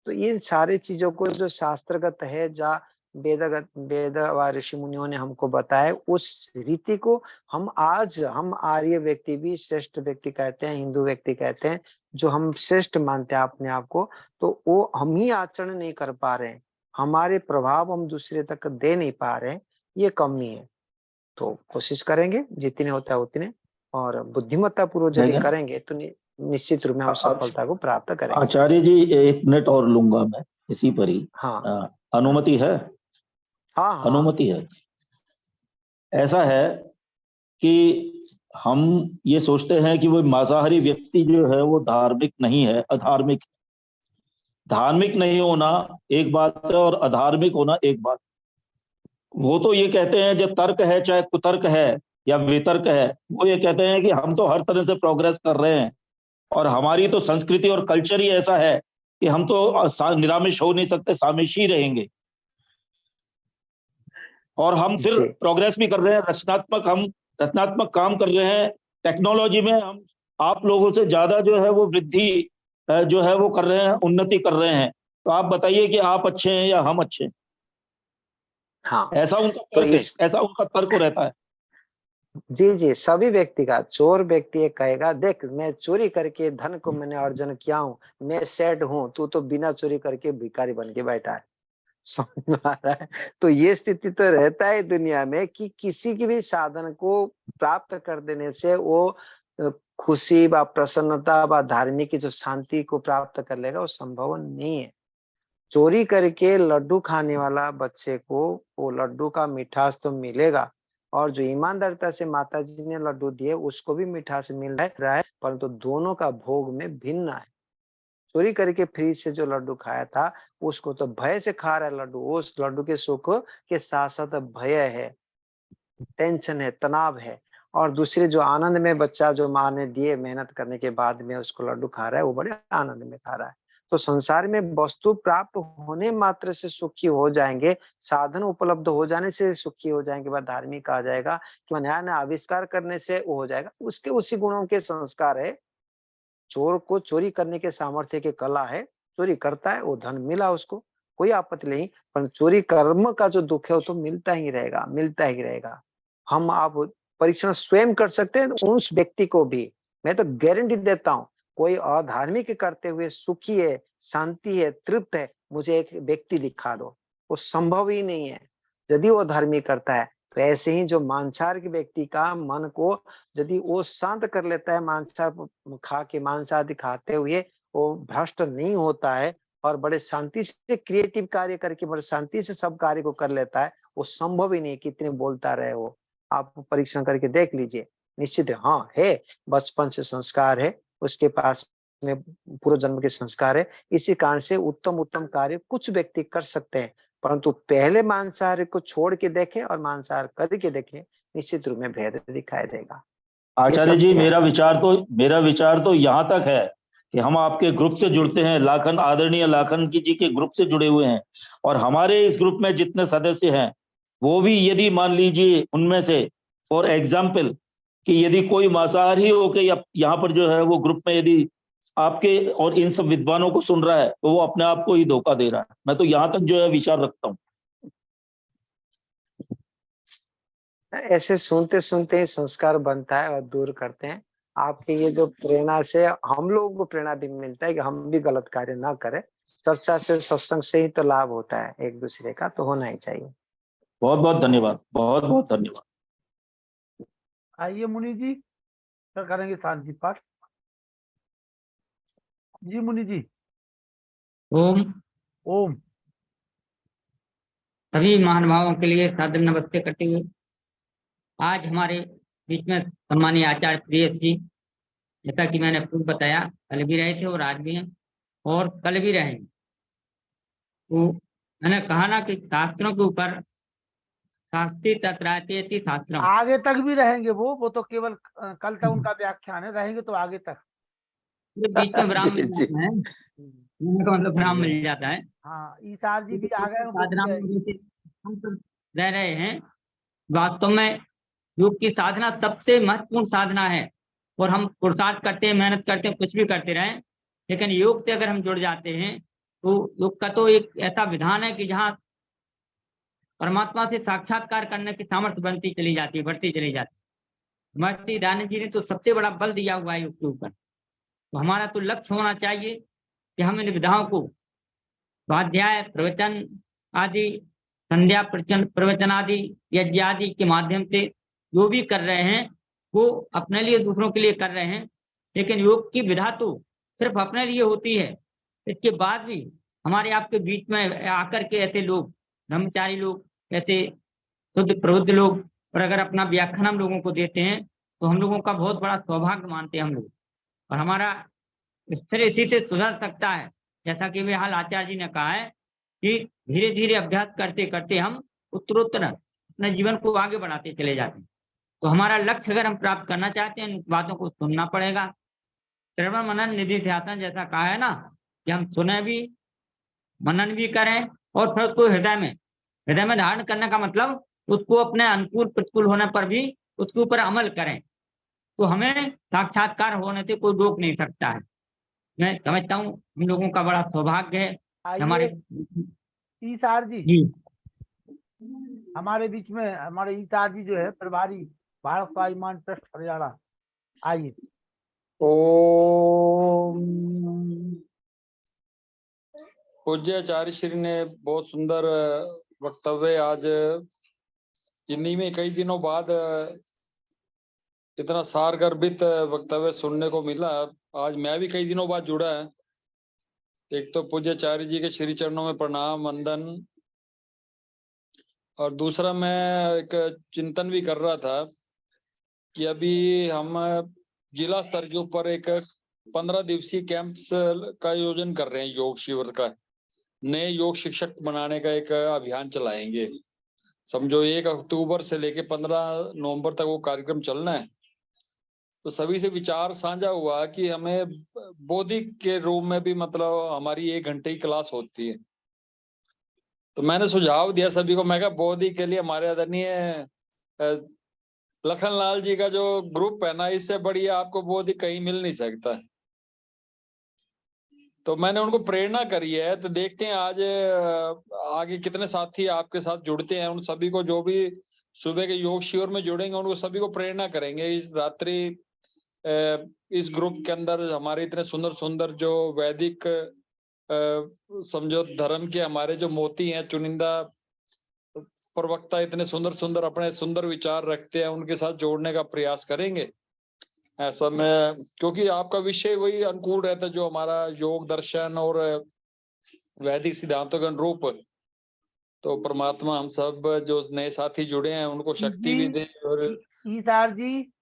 तो इन सारी चीजों को जो शास्त्रगत है, जहाँ वेद व ऋषि मुनियों ने हमको बताया, उस रीति को हम आर्य व्यक्ति भी श्रेष्ठ व्यक्ति कहते हैं, हिंदू व्यक्ति कहते हैं, जो हम श्रेष्ठ मानते हैं अपने आप को, तो वो हम ही आचरण नहीं कर पा रहे हैं। हमारे प्रभाव हम दूसरे तक दे नहीं पा रहे हैं, ये कमी है। तो कोशिश करेंगे जितने होता है उतने, और बुद्धिमत्ता पूर्वक यदि करेंगे तो निश्चित रूप में हम सफलता को प्राप्त करेंगे। आचार्य जी, 1 मिनट और लूंगा मैं इसी पर ही। हाँ, अनुमति है? हाँ, अनुमति है। ऐसा है कि हम ये सोचते हैं कि वो मांसाहारी व्यक्ति जो है वो धार्मिक नहीं है, अधार्मिक। धार्मिक नहीं होना एक बात है और अधार्मिक होना एक बात। वो तो ये कहते हैं, जो तर्क है, चाहे कुतर्क है या वितर्क है, वो ये कहते हैं कि हम तो हर तरह से प्रोग्रेस कर रहे हैं और हमारी तो संस्कृति और कल्चर ही ऐसा है कि हम तो निरामिष हो नहीं सकते, सामिष ही रहेंगे। और हम फिर प्रोग्रेस भी कर रहे हैं, हम रचनात्मक काम कर रहे हैं। टेक्नोलॉजी में हम आप लोगों से ज्यादा जो है वो वृद्धि जो है वो कर रहे हैं, उन्नति कर रहे हैं। तो आप बताइए कि आप अच्छे हैं या हम अच्छे हैं? हाँ, ऐसा उनका तर्क है, ऐसा उनका तर्क रहता है। जी जी, सभी व्यक्ति का, चोर व्यक्ति ये कहेगा, देख मैं चोरी करके धन को मैंने अर्जन किया हूँ, मैं सेठ हूँ, तू तो बिना चोरी करके भिखारी बन के बैठा है। समझ में आ रहा है? तो ये स्थिति तो रहता है दुनिया में कि किसी की भी साधन को प्राप्त कर देने से वो खुशी व प्रसन्नता व धार्मिक जो शांति को प्राप्त कर लेगा, वो संभव नहीं है। चोरी करके लड्डू खाने वाला बच्चे को वो लड्डू का मिठास तो मिलेगा, और जो ईमानदारिता से माता जी ने लड्डू दिए उसको भी मिठास मिल रहा है, परंतु दोनों का भोग में भिन्न है। चोरी करके फ्रिज से जो लड्डू खाया था उसको तो भय से खा रहा है लड्डू, उस लड्डू के सुख के साथ साथ भय है, टेंशन है, तनाव है। और दूसरे जो आनंद में बच्चा जो माँ ने दिए मेहनत करने के बाद में उसको लड्डू खा रहा है, वो बड़े आनंद में खा रहा है। तो संसार में वस्तु प्राप्त होने मात्र से सुखी हो जाएंगे, साधन उपलब्ध हो जाने से सुखी हो जाएंगे, बाद धार्मिक कहा जाएगा कि नया नया आविष्कार करने से वो हो जाएगा। उसके उसी गुणों के संस्कार है। चोर को चोरी करने के सामर्थ्य की कला है, चोरी करता है, वो धन मिला उसको, कोई आपत्ति नहीं, पर चोरी कर्म का जो दुख है वो तो मिलता ही रहेगा, मिलता ही रहेगा। हम आप परीक्षण स्वयं कर सकते हैं उस व्यक्ति को भी, मैं तो गारंटी देता हूँ, कोई अधार्मिक करते हुए सुखी है, शांति है, तृप्त है, मुझे एक व्यक्ति दिखा दो, वो संभव ही नहीं है। यदि वो धार्मिक करता है तो ऐसे ही जो मांसाहार के व्यक्ति का मन को यदि वो शांत कर लेता है, मांसाहार खा के मांसाहार खाते हुए वो भ्रष्ट नहीं होता है और बड़े शांति से क्रिएटिव कार्य करके बड़े शांति से सब कार्य को कर लेता है, वो संभव ही नहीं। कितने बोलता रहे वो, आप परीक्षण करके देख लीजिए, निश्चित है। हाँ है, बचपन से संस्कार है उसके पास में, पूर्व जन्म के संस्कार है, इसी कारण से उत्तम उत्तम कार्य कुछ व्यक्ति कर सकते हैं, परंतु पहले मांसाहार को छोड़ के देखें और मांसाहार करके देखें, निश्चित रूप में भेद दिखाई देगा। आचार्य जी, सत्य है। मेरा विचार तो यहाँ तक है कि हम आपके ग्रुप से जुड़ते हैं, लाखन आदरणीय लाखन जी के ग्रुप से जुड़े हुए हैं, और हमारे इस ग्रुप में जितने सदस्य हैं वो भी यदि मान लीजिए उनमें से फॉर एग्जाम्पल कि यदि कोई मांसाहारी होके यहाँ पर जो है वो ग्रुप में यदि आपके और इन सब विद्वानों को सुन रहा है तो वो अपने आप को ही धोखा दे रहा है। मैं तो यहाँ तक जो है विचार रखता हूँ। ऐसे सुनते सुनते ही संस्कार बनता है और दूर करते हैं। आपके ये जो प्रेरणा से हम लोगों को प्रेरणा भी मिलता है कि हम भी गलत कार्य ना करें। चर्चा से, सत्संग से ही तो लाभ होता है एक दूसरे का, तो होना ही चाहिए। बहुत बहुत धन्यवाद, बहुत बहुत धन्यवाद। आइए मुनि जी, फिर करेंगे शांति पाठ। जी मुनि जी। ओम। ओम। सभी महानुभावों के लिए सादर नमस्ते करते हुए आज हमारे बीच में सम्मानीय आचार्य प्रियस जी, जैसा कि मैंने पूर्व बताया, कल भी रहे थे और आज भी हैं और कल भी रहेंगे। तो मैंने कहा ना कि शास्त्रों के ऊपर शास्त्री तत्रायति शास्त्रम, आगे तक भी रहेंगे वो तो केवल कल तक उनका व्याख्यान है, रहेंगे तो आगे तक। बीच में विराम मिल जी, जाता है, मतलब विराम मिल जाता है। हाँ, ईसार जी भी आ गए, वो भी साधना में रहेंगे। जैसे हम सब रह रहे हैं, वास्तव में योग की साधना सबसे महत्वपूर्ण साधना है। और हम पुरुषार्थ करते हैं, मेहनत करते हैं, कुछ भी करते रहें, लेकिन योग से अगर हम जुड़ जाते हैं तो योग का तो एक ऐसा विधान है कि जहाँ परमात्मा से साक्षात्कार करने की सामर्थ्य बनती चली जाती है, बढ़ती चली जाती है। महर्षि दयानंद जी ने तो सबसे बड़ा बल दिया हुआ है योग के ऊपर। तो हमारा तो लक्ष्य होना चाहिए कि हम इन विधाओं को स्वाध्याय, प्रवचन आदि, संध्या प्रवचन आदि, यज्ञ आदि के माध्यम से जो भी कर रहे हैं वो अपने लिए, दूसरों के लिए कर रहे हैं। लेकिन योग की विधा तो सिर्फ अपने लिए होती है। इसके बाद भी हमारे आपके बीच में आकर के ऐसे लोग, ब्रह्मचारी लोग, ऐसे शुद्ध प्रबुद्ध लोग, और अगर अपना व्याख्यान हम लोगों को देते हैं तो हम लोगों का बहुत बड़ा सौभाग्य मानते हैं हम लोग। और हमारा स्तर इसी से सुधर सकता है, जैसा कि वे हाल आचार्य जी ने कहा है कि धीरे धीरे अभ्यास करते करते हम उत्तरोत्तर अपने जीवन को आगे बढ़ाते चले जाते हैं। तो हमारा लक्ष्य अगर हम प्राप्त करना चाहते हैं, इन बातों को सुनना पड़ेगा। श्रवण मनन निधि ध्यान जैसा कहा है ना, कि हम सुने भी, मनन भी करें और फिर उसको हृदय में धारण करने का मतलब उसको अपने अनुकूल प्रतिकूल होने पर भी उसके ऊपर अमल करें, तो हमें साक्षात्कार होने से कोई रोक नहीं सकता है। मैं समझता हूँ हम लोगों का बड़ा सौभाग्य है हमारे। ईसार जी, हमारे बीच में हमारे ईसार जी जो है प्रभारी भारत स्वाभिमान ट्रस्ट हरियाणा, आइए। ओम। पूज्य आचार्य श्री ने बहुत सुंदर वक्तव्य आज जिंदगी में कई दिनों बाद इतना सारगर्भित वक्तव्य सुनने को मिला। आज मैं भी कई दिनों बाद जुड़ा है। एक तो पूज्य आचार्य जी के श्री चरणों में प्रणाम वंदन, और दूसरा मैं एक चिंतन भी कर रहा था कि अभी हम जिला स्तर के ऊपर एक 15 दिवसीय कैंप्स का आयोजन कर रहे हैं, योग शिविर का, नए योग शिक्षक बनाने का एक अभियान चलाएंगे। समझो 1 अक्टूबर से लेके 15 नवंबर तक वो कार्यक्रम चलना है। तो सभी से विचार साझा हुआ कि हमें बौद्धिक के रूप में भी मतलब हमारी 1 घंटे की क्लास होती है। तो मैंने सुझाव दिया सभी को, मैं कहा बौद्धिक के लिए हमारे आदरणीय लखनलाल जी का जो ग्रुप है ना, इससे बढ़िया आपको बौद्धिक कहीं मिल नहीं सकता है। तो मैंने उनको प्रेरणा करी है। तो देखते हैं आज आगे कितने साथी आपके साथ जुड़ते हैं। उन सभी को, जो भी सुबह के योग शिविर में जुड़ेंगे, उनको सभी को प्रेरणा करेंगे। इस रात्रि इस ग्रुप के अंदर हमारे इतने सुंदर सुंदर जो वैदिक समझो धर्म के हमारे जो मोती हैं, चुनिंदा प्रवक्ता इतने सुंदर सुंदर अपने सुंदर विचार रखते हैं, उनके साथ जोड़ने का प्रयास करेंगे। ऐसा में क्योंकि आपका विषय वही अनुकूल रहता है जो हमारा योग दर्शन और वैदिक सिद्धांतों के अनुरूप। तो परमात्मा हम सब जो नए साथी जुड़े हैं उनको शक्ति भी दे। और ईसार जी,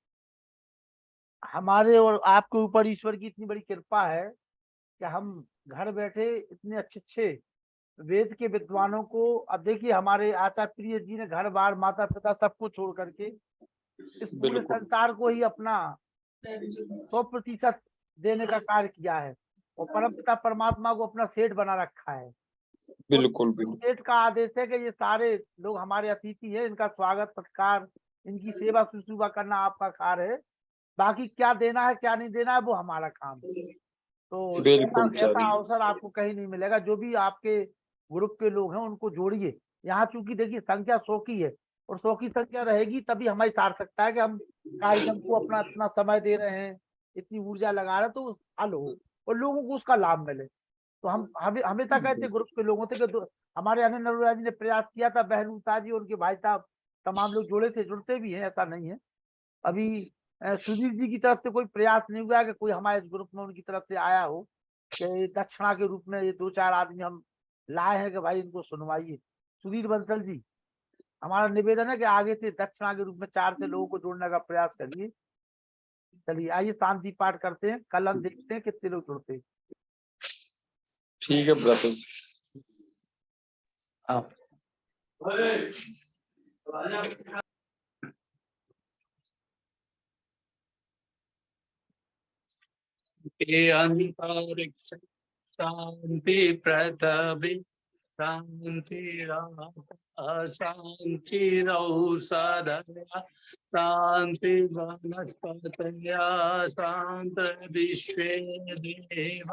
हमारे और आपके ऊपर ईश्वर की इतनी बड़ी कृपा है कि हम घर बैठे इतने अच्छे अच्छे वेद के विद्वानों को, अब देखिए हमारे आचार्य प्रिय जी ने घर बार माता पिता सबको छोड़ करके इस पूरे संसार को ही अपना 100% देने का कार्य किया है और परमपिता परमात्मा को अपना सेठ बना रखा है। बिल्कुल सेठ का आदेश है कि ये सारे लोग हमारे अतिथि हैं, इनका स्वागत सत्कार, इनकी सेवा शुश्रूषा करना आपका कार्य है। बाकी क्या देना है क्या नहीं देना है वो हमारा काम है। तो ऐसा अवसर आपको कहीं नहीं मिलेगा। जो भी आपके ग्रुप के लोग हैं उनको जोड़िए। यहाँ चूंकि देखिए संख्या 100 की है और 100 की संख्या रहेगी तभी हमारी सार्थकता है कि हम कार्यक्रम को अपना इतना समय दे रहे हैं, इतनी ऊर्जा लगा रहे हैं, तो हल हो और लोगों को उसका लाभ मिले। तो हम हमेशा कहते ग्रुप के लोगों से कि हमारे अनिल नरोला जी ने प्रयास किया था, बहन उषा जी, उनके भाई साहब तमाम लोग जुड़े थे, जुड़ते भी हैं, ऐसा नहीं है। अभी सुधीर जी की तरफ से कोई प्रयास नहीं हुआ कि कोई हमारे ग्रुप में उनकी तरफ से आया हो कि दक्षिणा के रूप में ये 2-4 आदमी हम लाए हैं कि भाई इनको सुनवाइए। सुधीर बंसल जी, हमारा निवेदन है कि आगे से दक्षिणा के रूप में 4 से लोगों को जोड़ने का प्रयास करिए। चलिए आइए शांति पाठ करते हैं, कल हम देखते हैं कितने लोग जुड़ते हैं। ठीक है ब्रदर। अंतरिक्ष शांति पृथ्वी शांति शांति औषधया शांति वनस्पतया शांति विश्वे देव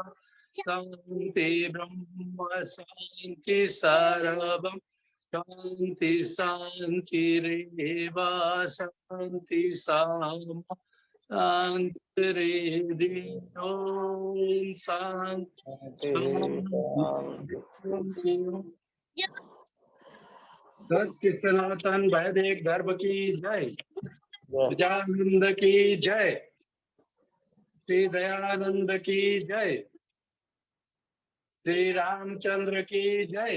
शांति ब्रह्म शांति सर्वं शांति शांतिरेव शांति साम सत्य सनातन वैदिक धर्म की जय, गजानंद की जय, श्री दयानंद की जय, श्री रामचंद्र की जय,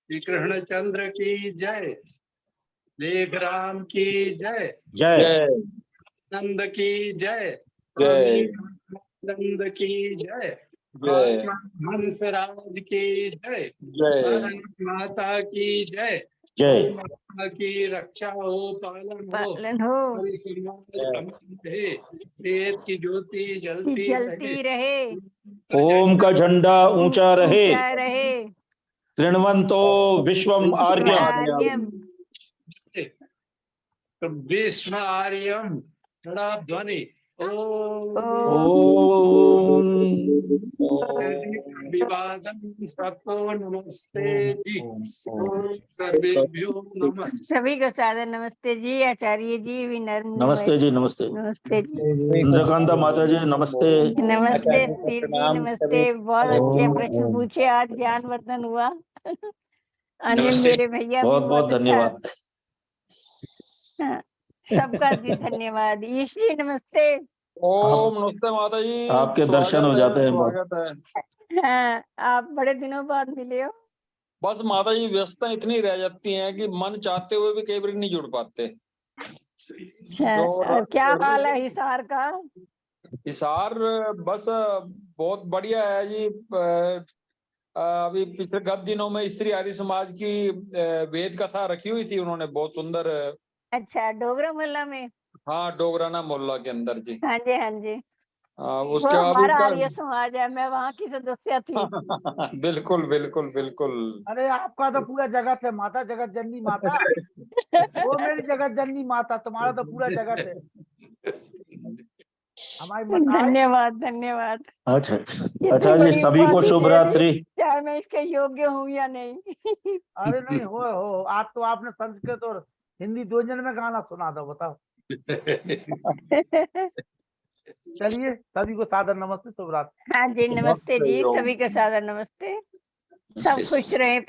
श्री कृष्णचंद्र की जय, लेखराम की जय, जय नंद की जय, जय नंद की जय, जय हंसराज की जय, जय माता की जय, जय माता की रक्षा हो, पालन हो, हरि समाज अमर रहे, वेद की ज्योति जलती रहे, ओम का झंडा ऊंचा रहे, तृणवंतो विश्वम आर्यम, विश्व आर्यम बड़ा ध्वनि ओम विवादम सबको नमस्ते जी, सर्वेभ्यो नमः। सभी को सादर नमस्ते जी। आचार्य जी भी नमस्ते जी, नमस्ते नमस्ते जी, इंद्रकांता माता जी नमस्ते, नमस्ते स्थिर जी, नमस्ते। बहुत अच्छे प्रश्न पूछे, आज ज्ञानवर्धन हुआ। अनिल मेरे भैया बहुत भी बहुत धन्यवाद। सबका जी धन्यवाद। ईश्वरी नमस्ते। ओम नमस्ते माता जी, आपके दर्शन हो जाते हैं। स्वागत है। हाँ, आप बड़े दिनों बाद मिले हो। बस माता जी व्यस्तता इतनी रह जाती हैं कि मन चाहते हुए भी कई बार नहीं जुड़ पाते। अच्छा, तो और क्या हाल है हिसार का? हिसार बस बहुत बढ़िया है जी। अभी पिछले गत दिनों में स्त्री आर्य समाज की वेद कथा रखी हुई थी उन्होंने, बहुत सुंदर। अच्छा, डोगरा मोहल्ला में? हाँ, डोगराना मोहल्ला के अंदर जी। हाँ जी, हाँ जी। वो उसके बाद हमारा उनका आर्य समाज है, मैं वहाँ की सदस्य थी। बिल्कुल बिल्कुल बिल्कुल। अरे आपका तो पूरा जगत है माता, जगत जननी माता। वो मेरी जगत जननी माता, तुम्हारा तो पूरा जगत है। हमारी माताएं। धन्यवाद धन्यवाद। अच्छा इतनी अच्छा जी, बड़ी सभी को उपाधि शुभ दे दी, रात्रि। चाहे मैं इसके योग्य हूँ या नहीं। अरे नहीं हो आज तो आपने संस्कृत और हिंदी दोनों में गाना सुना दो, बताओ। चलिए, सभी को सादर नमस्ते, शुभ रात्रि। हाँ जी, नमस्ते जी, सभी को सादर नमस्ते। सब खुश रहें।